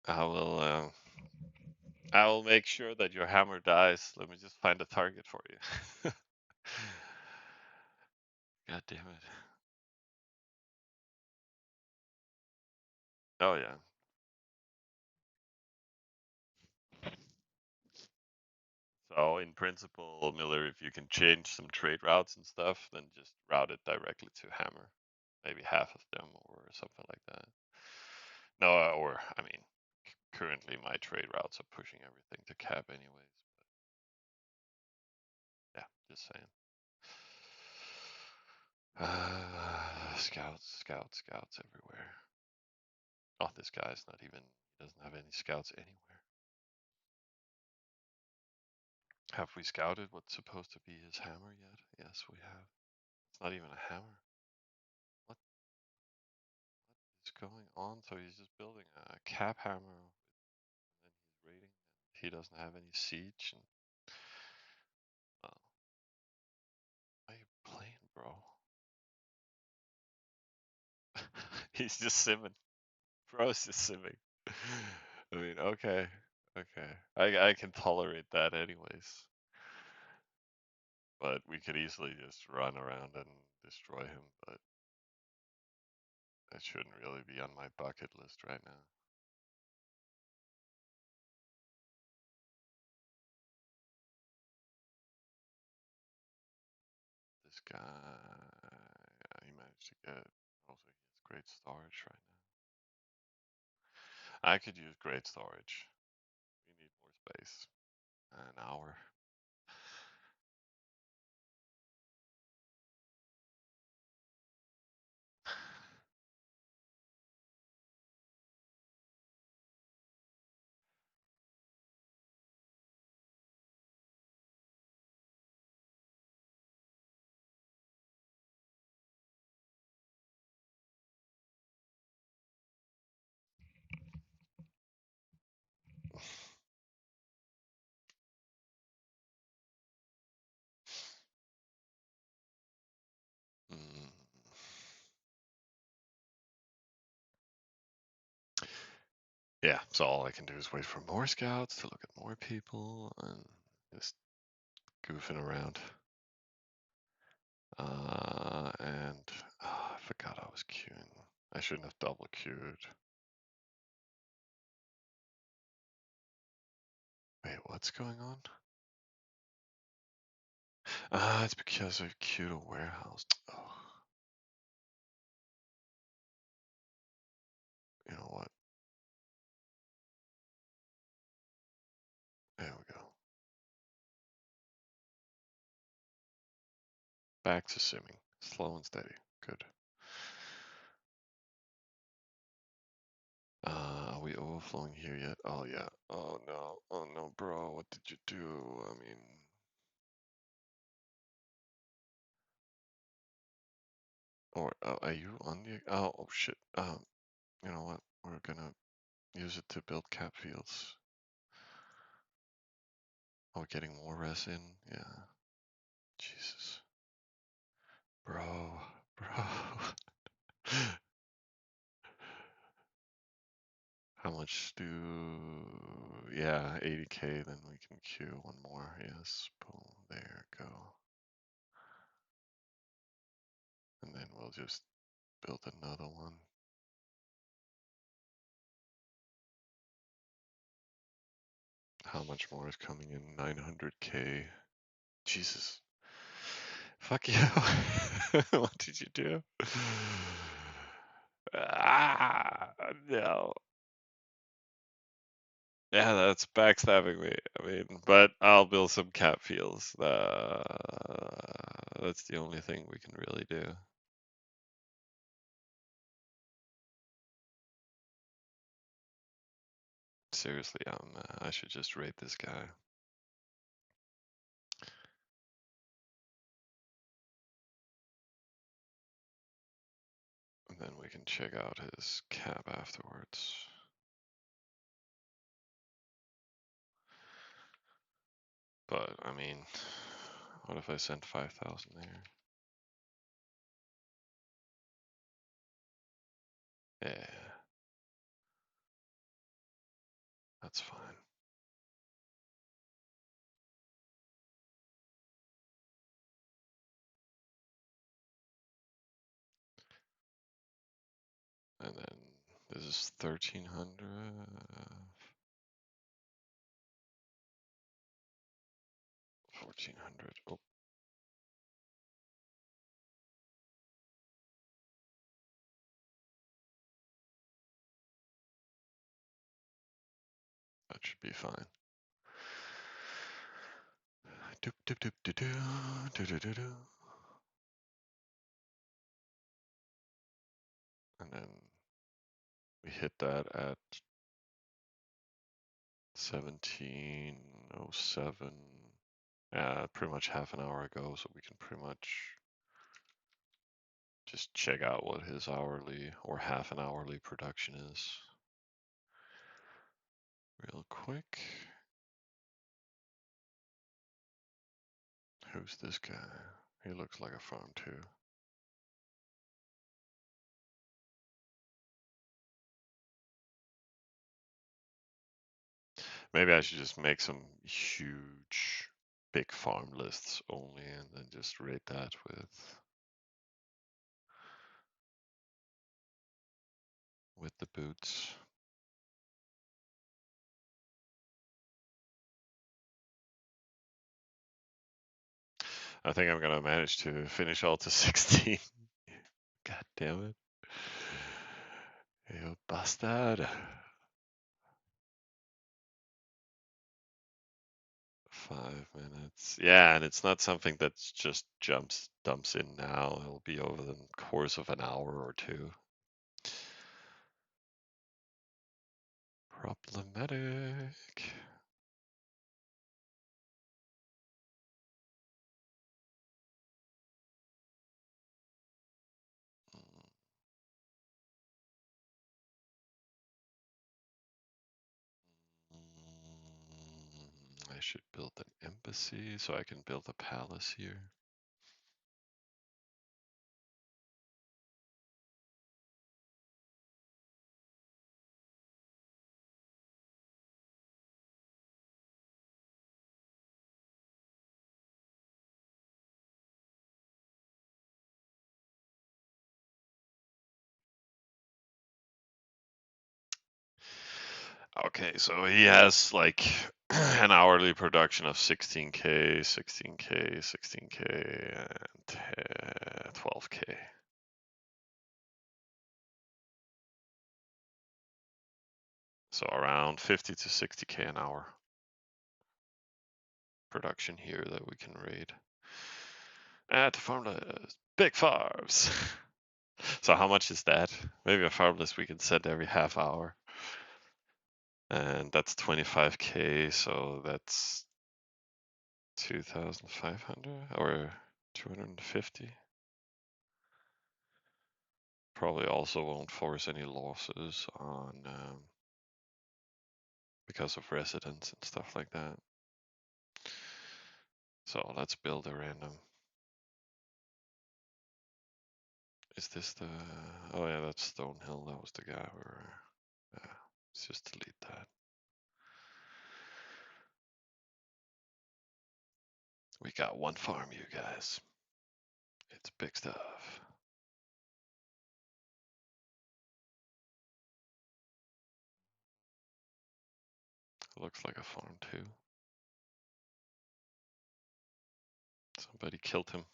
I will I will make sure that your hammer dies. Let me just find a target for you. God damn it. Oh yeah. So in principle, Miller, if you can change some trade routes and stuff, then just route it directly to hammer. Maybe half of them or something like that. No, or I mean, currently my trade routes are pushing everything to cap anyways. But yeah, just saying. Scouts, scouts, scouts everywhere. Oh, this guy's not even, he doesn't have any scouts anywhere. Have we scouted what's supposed to be his hammer yet? Yes, we have. It's not even a hammer. What is going on? So he's just building a cap hammer, and then he's raiding. He doesn't have any siege. And uh, what are you playing, bro? He's just simming. Bro's just simming. I mean, okay, okay. I can tolerate that anyways. But we could easily just run around and destroy him. But that shouldn't really be on my bucket list right now. This guy, he managed to get. Also, he has great storage right now. I could use great storage. We need more space. An hour. Mm. Yeah, so all I can do is wait for more scouts to look at more people and just goofing around. And I forgot I was queuing. I shouldn't have double queued. Wait, what's going on? It's because I've queued a warehouse. Oh, you know what? There we go. Back to simming. Slow and steady. Good. Are we overflowing here yet? Oh yeah. Oh no. Oh no, bro. What did you do? I mean, or are you on the? Oh shit. You know what? We're gonna use it to build cap fields. Oh, getting more resin. Yeah. Jesus. Bro. Bro. How much do? Yeah, 80K. Then we can queue one more. Yes. Boom. There. Go. And then we'll just build another one. How much more is coming in? 900K. Jesus. Fuck you. What did you do? No. Yeah, that's backstabbing me. I mean, but I'll build some cap fields. That's the only thing we can really do. Seriously, I should just raid this guy. And then we can check out his cap afterwards. But, I mean, what if I sent 5,000 there? Yeah, that's fine. And then this is 1,300. 1,400. Oh, that should be fine. Doop, doop, doop, doop, doop, doop, doop, doop, doop. And then we hit that at 17:07. Yeah, pretty much half an hour ago, so we can pretty much just check out what his hourly or half an hourly production is real quick. Who's this guy? He looks like a farm too. Maybe I should just make some huge, big farm lists only, and then just rate that with the boots. I think I'm gonna manage to finish all to 16. God damn it. You bastard. 5 minutes. Yeah, and it's not something that just dumps in now. It'll be over the course of an hour or two. Problematic. I should build an embassy so I can build a palace here. Okay, so he has like an hourly production of 16K, 16K, 16K, and 12K. So around 50 to 60K an hour production here that we can raid. At farmless, big farms. So how much is that? Maybe a farmless we can send every half hour. And that's 25K, so that's 2,500 or 250. Probably also won't force any losses on because of residents and stuff like that. So let's build a random. Is this the? Oh yeah, that's Stonehill. That was the guy where. Yeah, let's just delete that. We got one farm, you guys. It's big stuff. Looks like a farm too. Somebody killed him.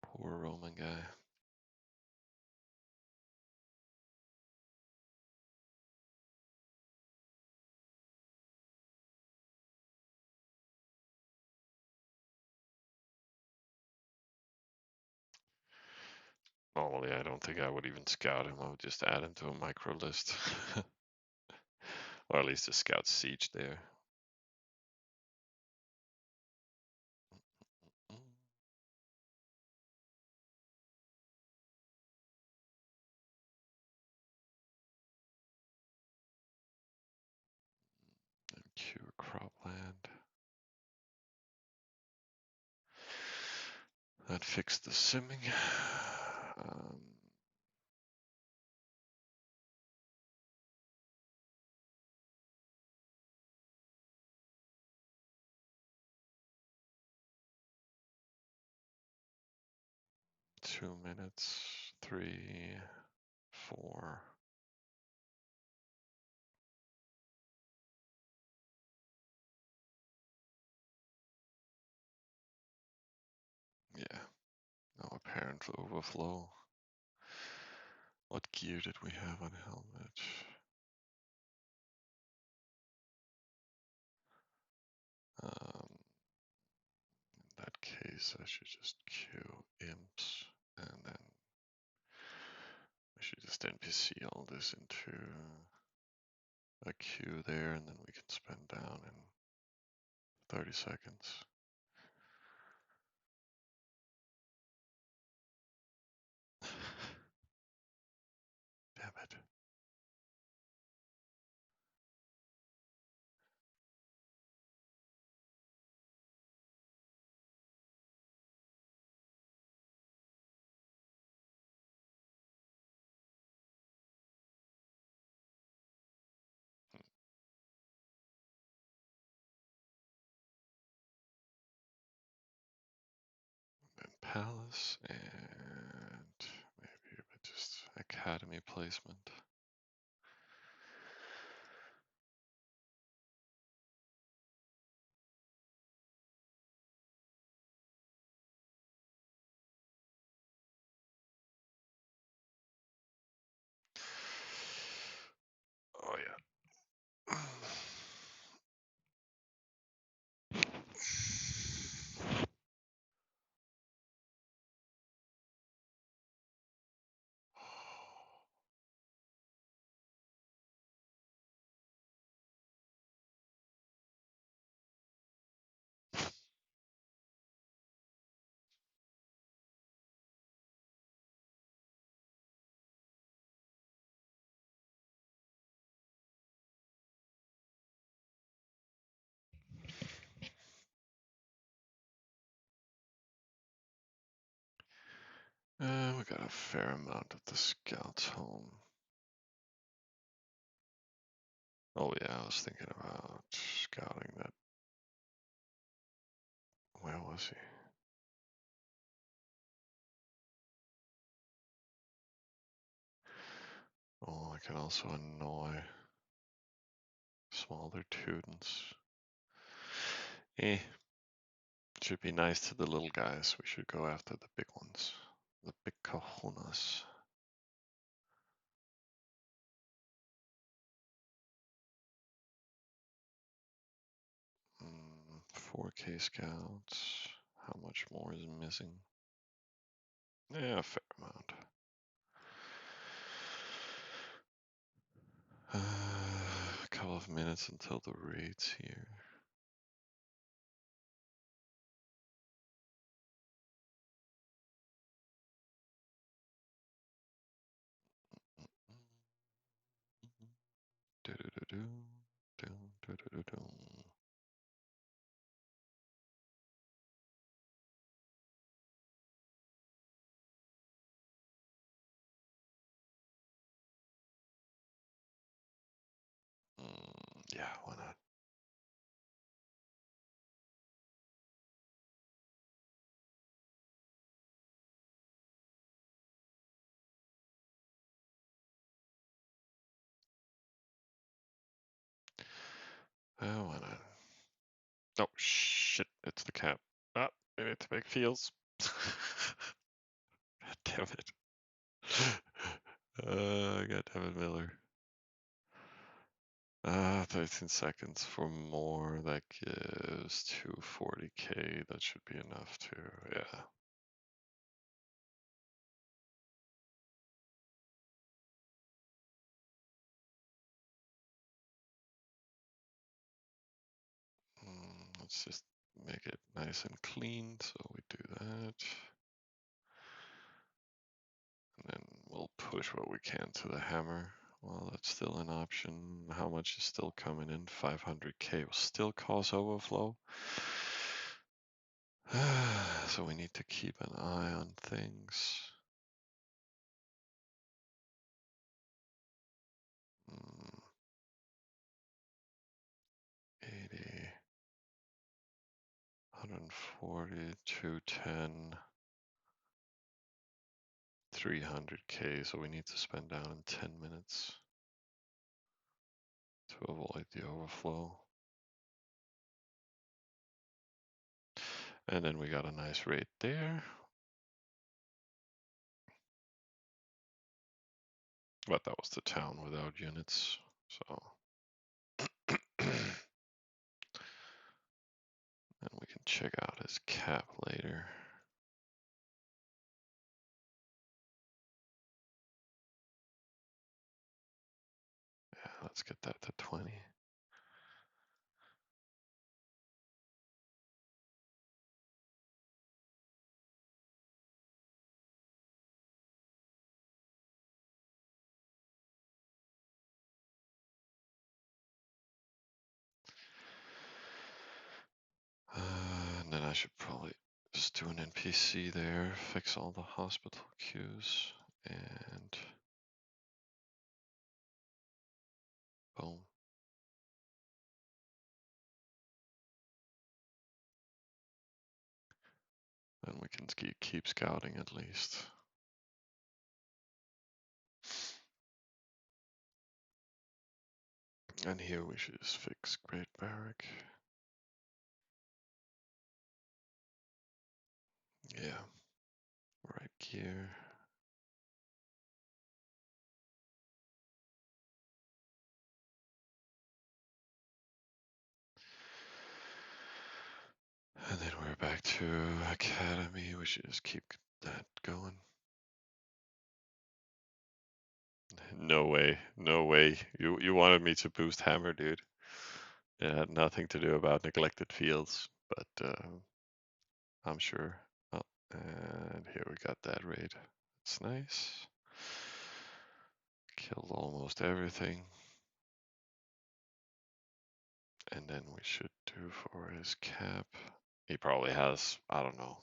Poor Roman guy. Normally, I don't think I would even scout him. I would just add him to a micro list. Or at least a scout siege there. And cure cropland. That fixed the simming. 2 minutes, 3, 4. Yeah, no apparent overflow. What gear did we have on helmet? In that case, I should just queue imps, and then I should just NPC all this into a queue there, and then we can spend down in 30 seconds. Damn it. Then palace and maybe a bit just academy placement. Oh yeah. We got a fair amount of the scouts home. Oh yeah, I was thinking about scouting that. Where was he? Oh, I can also annoy smaller students. Should be nice to the little guys. We should go after the big ones. The big cojones. 4K scouts. How much more is missing? Yeah, a fair amount. A couple of minutes until the raid's here. Yeah, why not? Why not? Oh shit! It's the cap. Ah, we need to make feels. God damn it! God damn it, Miller. 13 seconds for more. That gives 240k. That should be enough too. Yeah. Let's just make it nice and clean. So we do that. And then we'll push what we can to the hammer. Well, that's still an option. How much is still coming in? 500k will still cause overflow. So we need to keep an eye on things. 80, 140, 210, 300k. So we need to spend down in 10 minutes to avoid the overflow. And then we got a nice rate there. But that was the town without units. So and we can check out his cap later. Yeah, let's get that to 20. And then I should probably just do an NPC there, fix all the hospital queues, and boom. Then we can keep scouting at least. And here we should just fix Great Barrack. Yeah, right gear. And then we're back to Academy. We should just keep that going. No way, no way. You wanted me to boost Hammer, dude. It had nothing to do about neglected fields, but I'm sure. Oh, and here we got that raid. It's nice. Killed almost everything. And then we should do for his cap. He probably has, I don't know.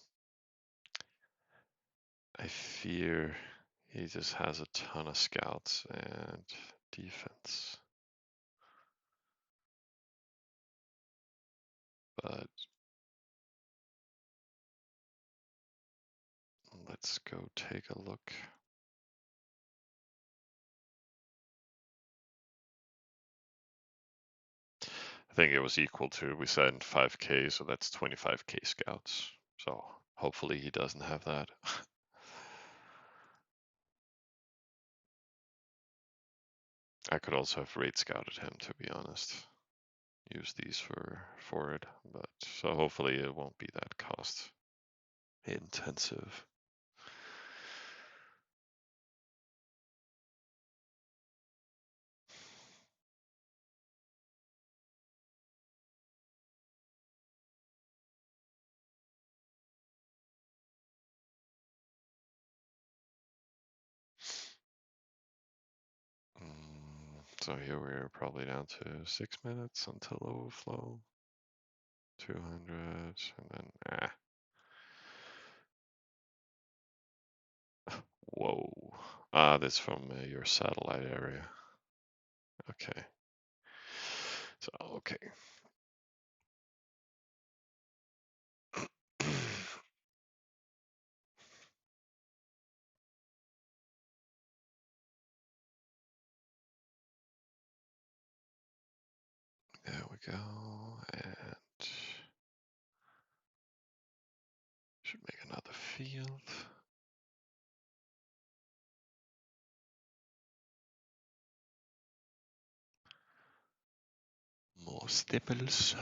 I fear he just has a ton of scouts and defense. But let's go take a look. think it was equal to, we sent 5k, so that's 25k scouts. So hopefully he doesn't have that. I could also have raid scouted him, to be honest. Use these for it, but so hopefully it won't be that cost intensive. So here we're probably down to 6 minutes until overflow. 200, and then Whoa. This from your satellite area. Okay. So, okay. There we go. And should make another field. More staples.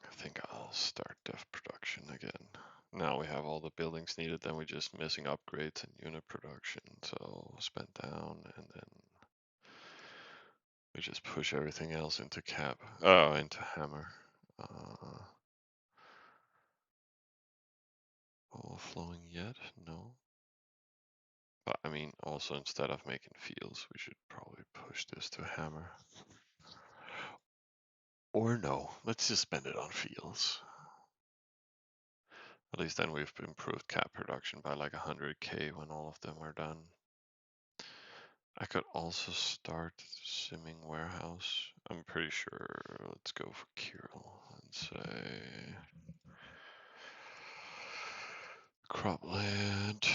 I think I'll start dev production again. Now we have all the buildings needed, then we're just missing upgrades and unit production. So spend down, and then we just push everything else into cap. Oh, into hammer. Overflowing yet? No. But I mean, also instead of making fields, we should probably push this to hammer. Or no, let's just spend it on fields. At least then we've improved cap production by like 100k when all of them are done. I could also start simming warehouse. I'm pretty sure. Let's go for Kirill and say cropland.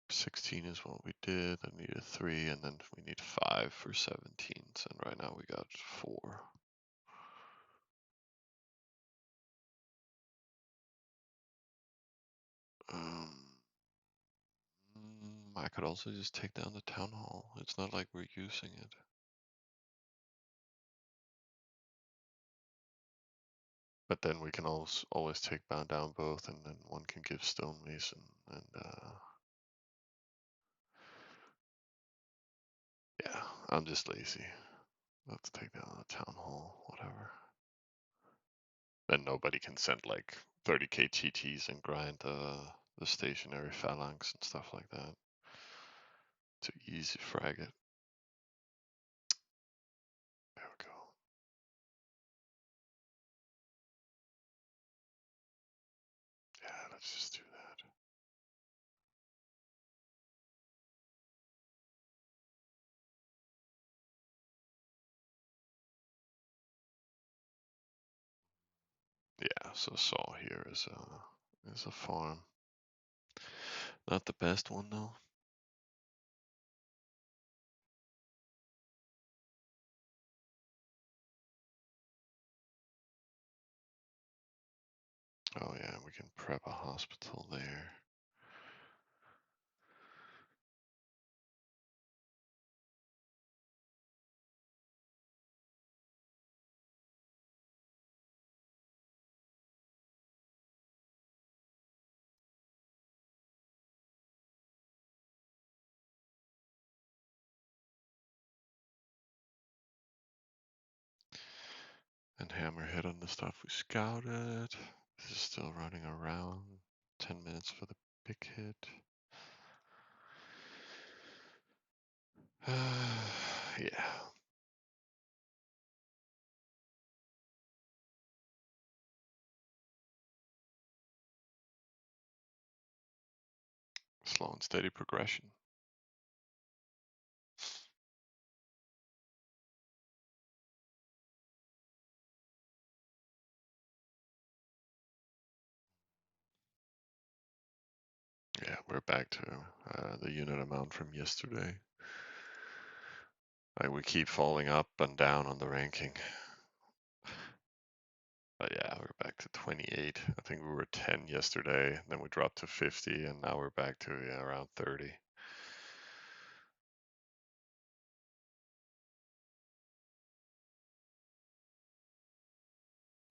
16 is what we did. I needed 3, and then we need 5 for 17s, and right now we got 4. I could also just take down the town hall. It's not like we're using it. But then we can always take down both, and then one can give stonemason and yeah, I'm just lazy. Let's take down the town hall, whatever. Then nobody can send like 30k TTs and grind the stationary phalanx and stuff like that. Too easy frag it. There we go. Yeah, let's just do that. Yeah, so Saw here is a farm. Not the best one though. Oh yeah, we can prep a hospital there. And hammer hit on the stuff we scouted. This is still running around. 10 minutes for the big hit. Yeah. slow and steady progression. Yeah, we're back to the unit amount from yesterday. We keep falling up and down on the ranking. But yeah, we're back to 28. I think we were 10 yesterday, then we dropped to 50, and now we're back to around 30.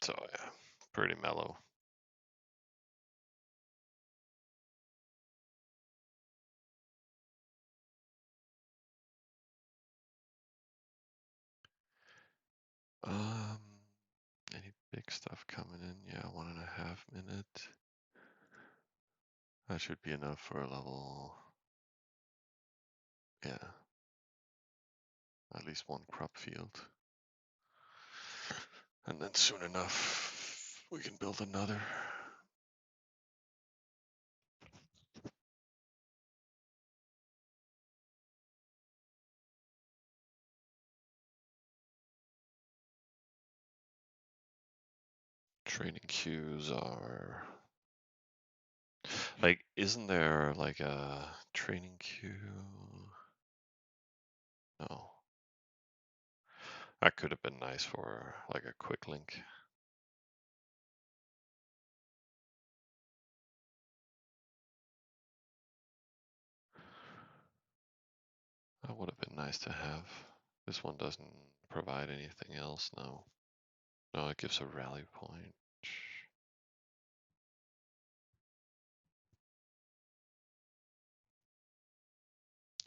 So yeah, pretty mellow. Any big stuff coming in? Yeah, 1.5 minute. That should be enough for a level. Yeah, at least one crop field. And then soon enough, we can build another. Training queues are like, isn't there like a training queue? No. That could have been nice for like a quick link. That would have been nice to have. This one doesn't provide anything else, no. No, it gives a rally point.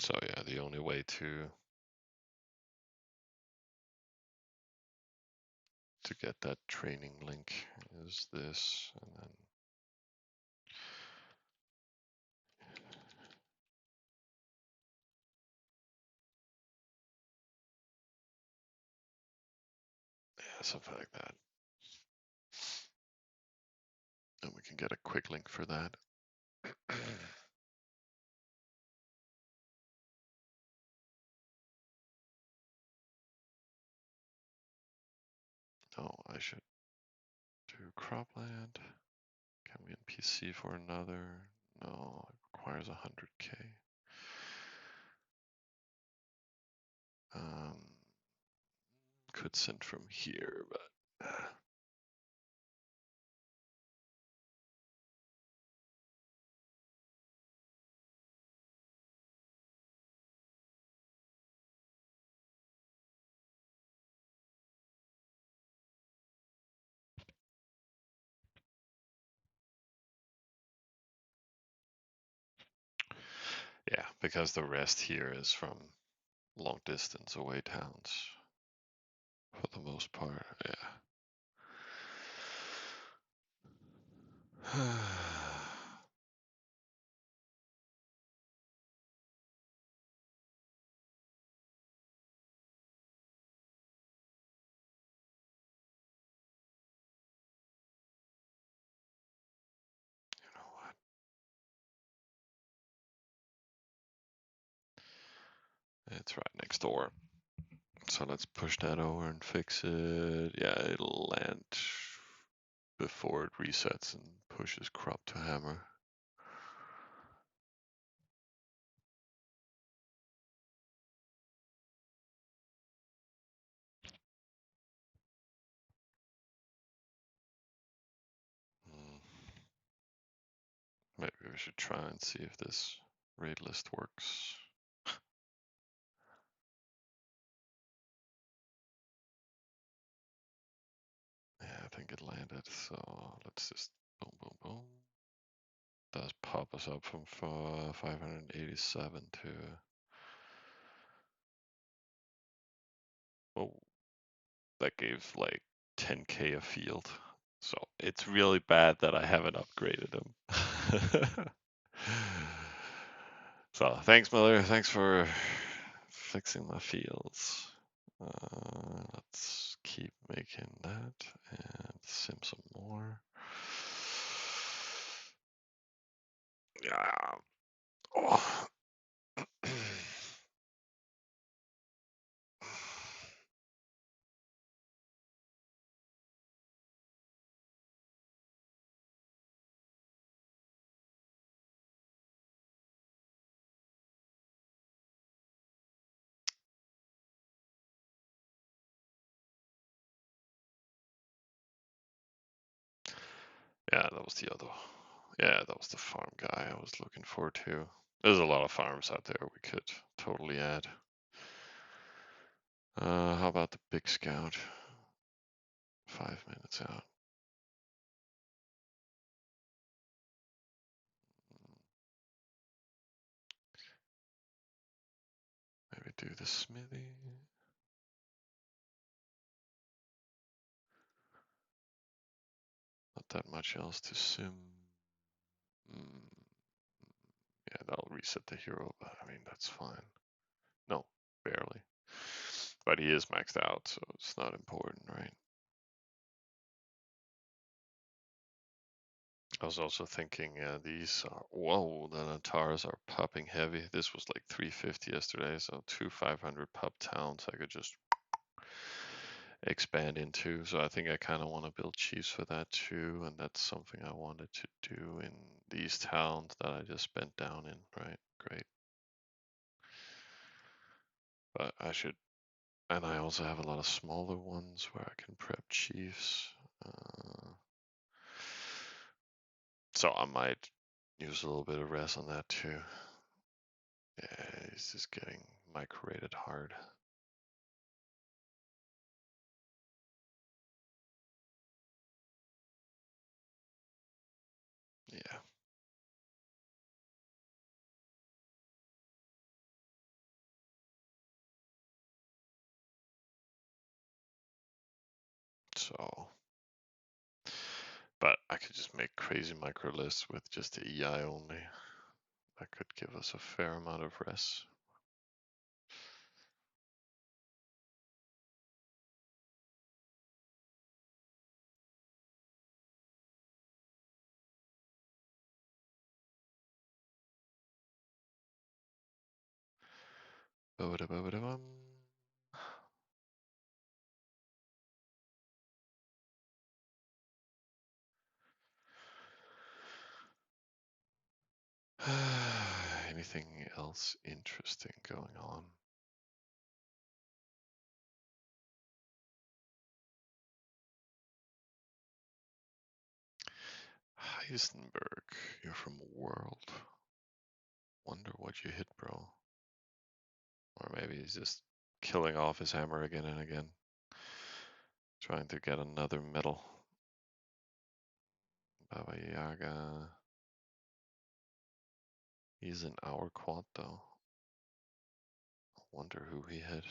So yeah, the only way to get that training link is this, and then yeah, something like that. And we can get a quick link for that. Oh, I should do cropland. Can we NPC for another? No, it requires 100k. Could send from here, but yeah, because the rest here is from long distance away towns for the most part. Yeah. You know what? It's right next door. So let's push that over and fix it. Yeah, it'll land before it resets and pushes crop to hammer. Maybe we should try and see if this raid list works. Yeah, I think it landed. So let's just boom, boom, boom. Does pop us up from 587 to. Oh, that gave like 10k a field. So it's really bad that I haven't upgraded them. So thanks, Miller. Thanks for fixing my fields. Let's keep making that and sim some more. Yeah. Yeah, that was the other. Yeah, that was the farm guy I was looking for too. There's a lot of farms out there we could totally add. How about the big scout? 5 minutes out. Maybe do the smithy. Not that much else to sim. Yeah, that'll reset the hero, but I mean, that's fine. No, barely. But he is maxed out, so it's not important, right? I was also thinking these are, whoa, the Nataras are popping heavy. This was like 350 yesterday, so 500 pop towns I could just expand into. So I think I kind of want to build chiefs for that too, and that's something I wanted to do in these towns that I just spent down in, right? Great. But I should, and I also have a lot of smaller ones where I can prep chiefs. So I might use a little bit of res on that too. Yeah, it's just getting micro-rated hard. Yeah. So, but I could just make crazy micro lists with just the EI only. That could give us a fair amount of res. Anything else interesting going on? Heisenberg, you're from World. Wonder what you hit, bro. Or maybe he's just killing off his hammer again and again. Trying to get another medal. Baba Yaga. He's in our quad though. Wonder who he hit.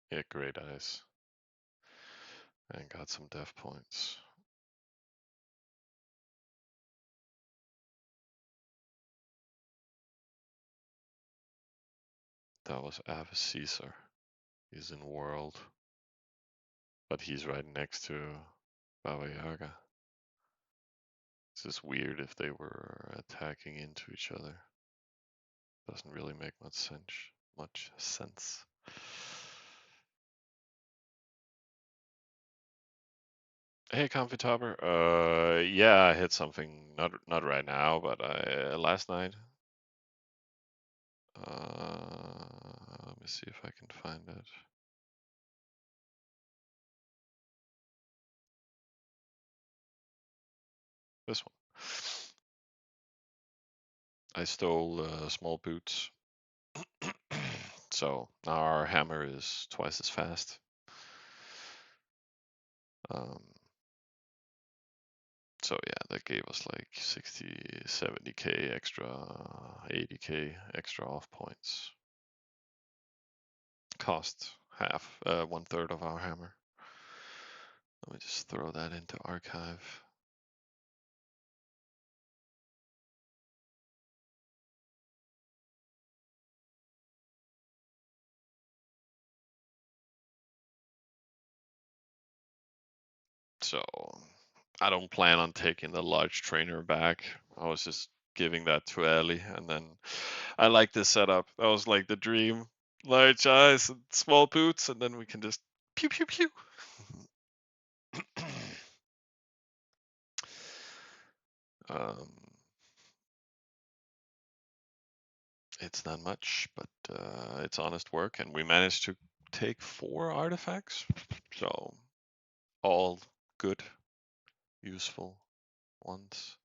He had great eyes. And got some death points. That was Ava Caesar. He's in World. But he's right next to Baba Yaga. It's just weird if they were attacking into each other. Doesn't really make much sense. Hey, Confitopper. Yeah, I hit something. Not right now, but last night. Let me see if I can find it. This one. I stole small boots. So now our hammer is twice as fast. So yeah, that gave us like 60, 70k extra, 80k extra off points. Cost half, 1/3 of our hammer. Let me just throw that into archive. So I don't plan on taking the large trainer back. I was just giving that to Ellie, and then I like this setup. That was like the dream. Large eyes and small boots, and then we can just Pew pew pew. um, it's not much, but it's honest work, and we managed to take 4 artifacts. So all good, useful ones.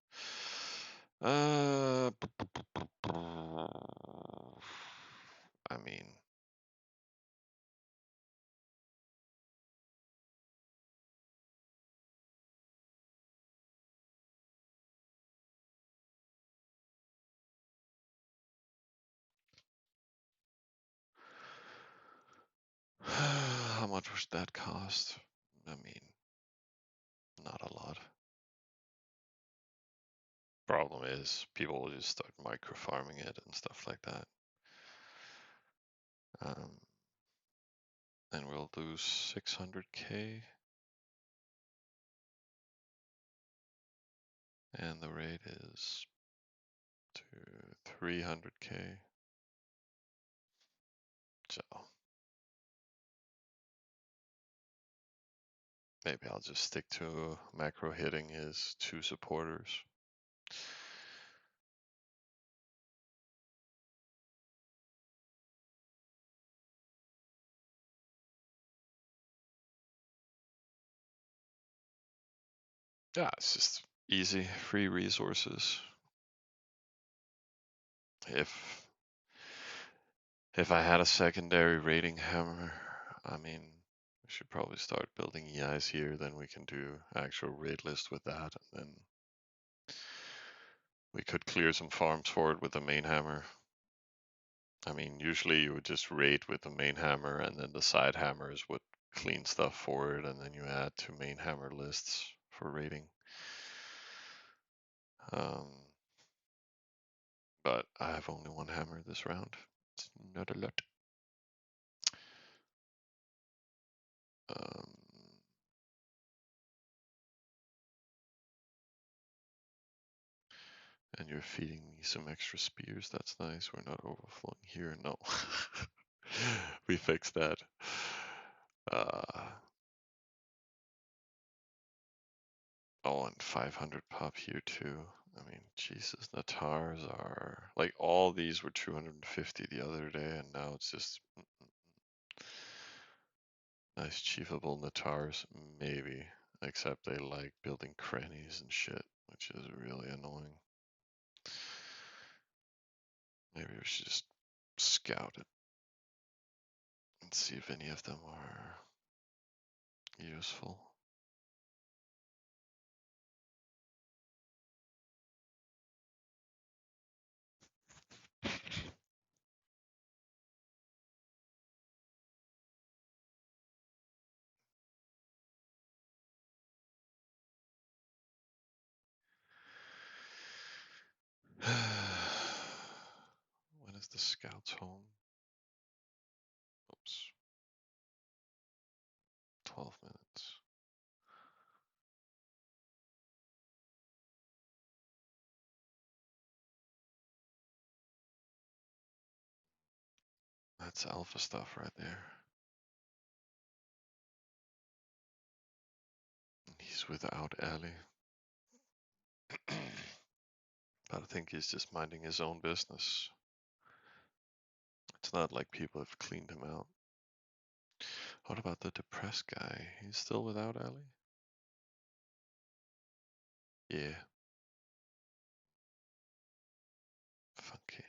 I mean, how much was that cost? I mean, not a lot. Problem is, people will just start micro farming it and stuff like that. And we'll lose 600k. And the rate is to 300k. So maybe I'll just stick to macro hitting his 2 supporters. Yeah, it's just easy, free resources. If I had a secondary rating hammer, I mean, we should probably start building EIs here, then we can do actual raid list with that, and then we could clear some farms for it with the main hammer. I mean, usually you would just raid with the main hammer, and then the side hammers would clean stuff for it, and then you add to main hammer lists for raiding. But I have only 1 hammer this round. It's not a lot. And you're feeding me some extra spears. That's nice. We're not overflowing here. No. We fixed that. Oh, and 500 pop here too. I mean, Jesus, Natars are like all these were 250 the other day, and now it's just nice chiefable Natars, maybe. Except they like building crannies and shit, which is really annoying. Maybe we should just scout it and see if any of them are useful. When is the scouts home? Oops. 12 minutes. That's alpha stuff right there. He's without Ali. But I think he's just minding his own business. It's not like people have cleaned him out. What about the depressed guy? He's still without Ali? Yeah. Funky.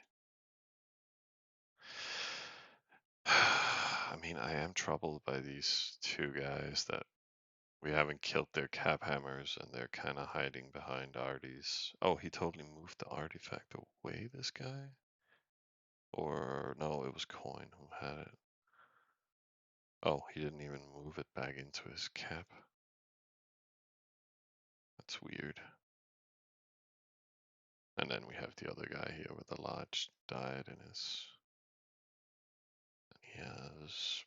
I mean, I am troubled by these 2 guys that we haven't killed their cap hammers, and they're kind of hiding behind arties. Oh, he totally moved the artifact away, this guy? Or no, it was Coin who had it. Oh, he didn't even move it back into his cap. That's weird. And then we have the other guy here with the lodge died in his. He has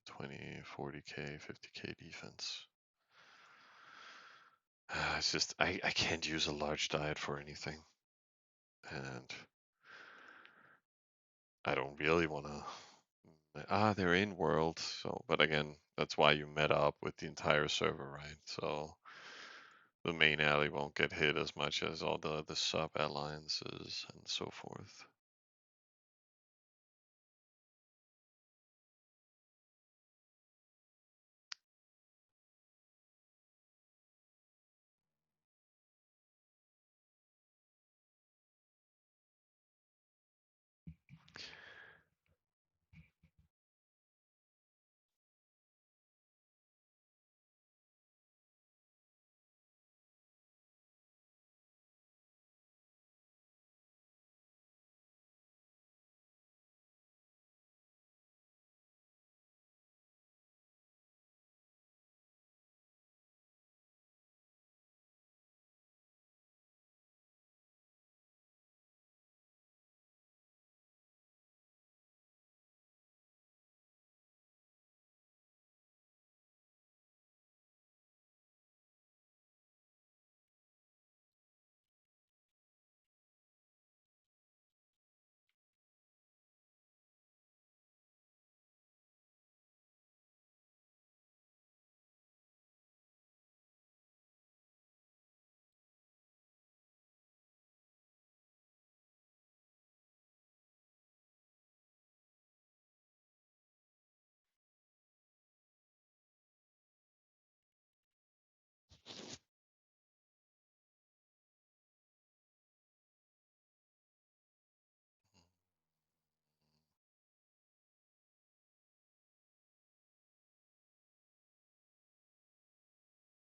20, 40k, 50k defense. It's just, I can't use a large diet for anything. And I don't really want to They're in world. So, but again, that's why you met up with the entire server, right? So the main alley won't get hit as much as all the sub alliances and so forth.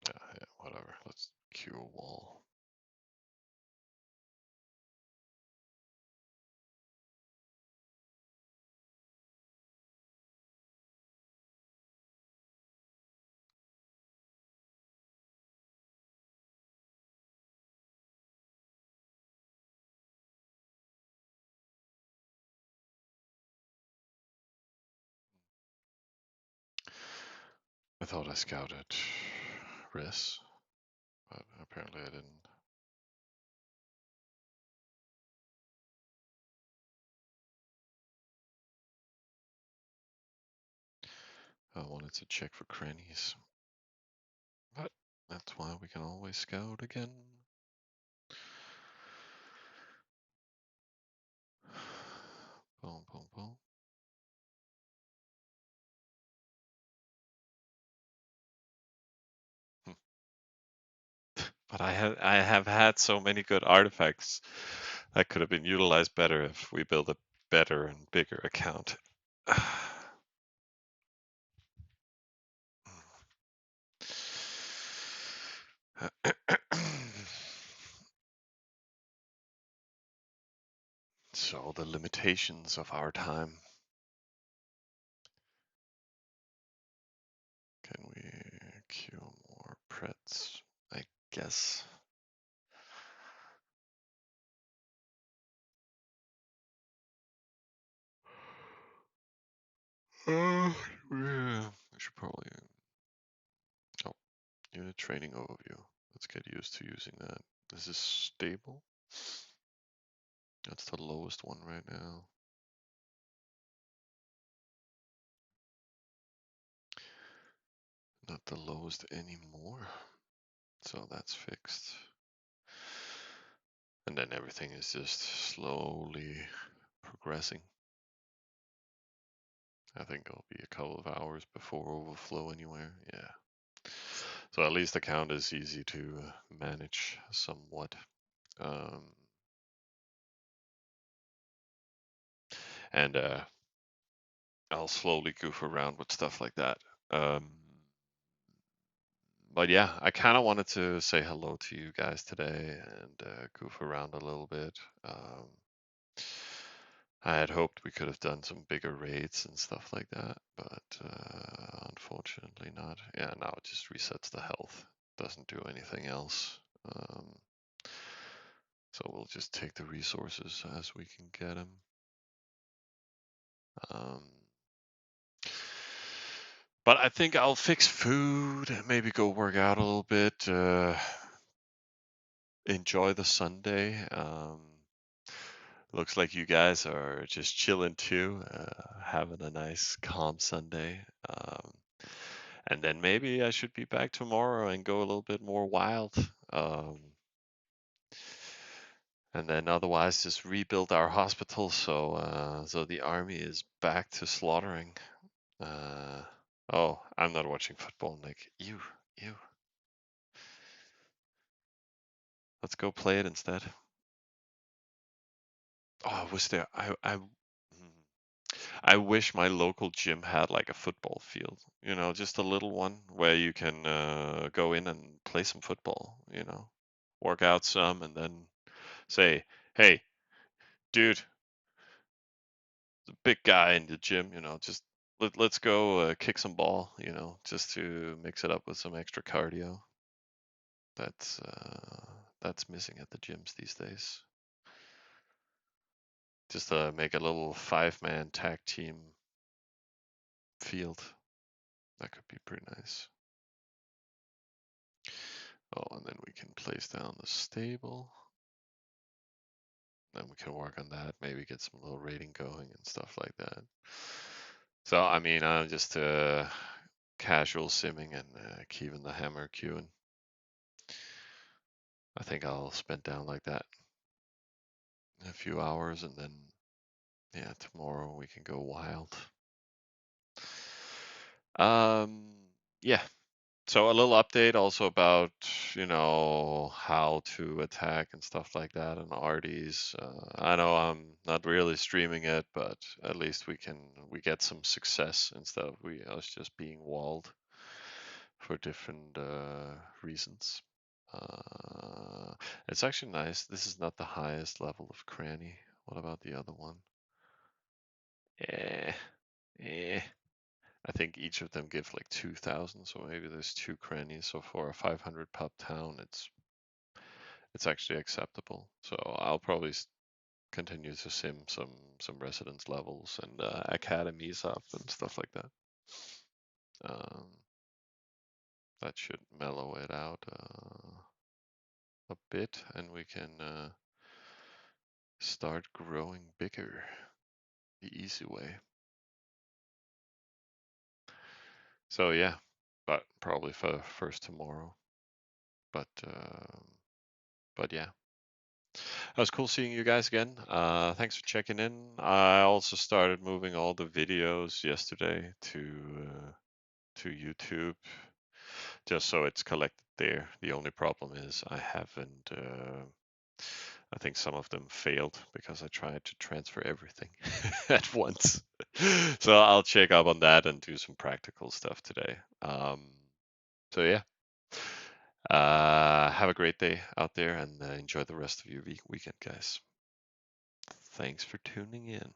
Yeah, whatever. Let's queue a wall. I thought I scouted Riss, but apparently I didn't. I wanted to check for crannies, but that's why we can always scout again. Boom, boom, boom. But I have had so many good artifacts that could have been utilized better if we build a better and bigger account. So the limitations of our time. Can we queue more Prets? I guess. Yeah, we should probably. Oh, unit training overview. Let's get used to using that. This is stable. That's the lowest one right now. Not the lowest anymore. So that's fixed. And then everything is just slowly progressing. I think it'll be a couple of hours before overflow anywhere. Yeah. So at least the count is easy to manage somewhat. Um, and I'll slowly goof around with stuff like that. But yeah, I kind of wanted to say hello to you guys today and goof around a little bit. I had hoped we could have done some bigger raids and stuff like that, but unfortunately not. Yeah, now it just resets the health, doesn't do anything else. So we'll just take the resources as we can get them. But I think I'll fix food, maybe go work out a little bit, enjoy the Sunday. Looks like you guys are just chilling too, having a nice calm Sunday. And then maybe I should be back tomorrow and go a little bit more wild. Um, and then otherwise just rebuild our hospital so the army is back to slaughtering. Uh, oh, I'm not watching football, Nick. You. Let's go play it instead. Oh, I was there. I wish my local gym had like a football field, just a little one where you can go in and play some football, work out some and then say, hey, dude, the big guy in the gym, just let's go kick some ball, just to mix it up with some extra cardio. That's missing at the gyms these days. Just make a little 5-man tag team field. That could be pretty nice. Oh, and then we can place down the stable. Then we can work on that, maybe get some little rating going and stuff like that. So, I mean, I'm just casual simming and keeping the hammer queuing. I think I'll spend down like that a few hours and then, yeah, tomorrow we can go wild. Yeah, so a little update also about, how to attack and stuff like that and arties. I know I'm not really streaming it, but at least we get some success instead of us just being walled for different reasons. It's actually nice. This is not the highest level of cranny. What about the other one? Eh, eh. I think each of them give like 2,000, so maybe there's 2 crannies. So for a 500 pub town, it's actually acceptable. So I'll probably continue to sim some residence levels and academies up and stuff like that. Um, that should mellow it out a bit, and we can start growing bigger the easy way. So yeah, but probably for first tomorrow. But yeah. It was cool seeing you guys again. Thanks for checking in. I also started moving all the videos yesterday to YouTube, just so it's collected there. The only problem is I haven't. I think some of them failed because I tried to transfer everything at once. So I'll check up on that and do some practical stuff today. So yeah. Have a great day out there and enjoy the rest of your weekend, guys. Thanks for tuning in.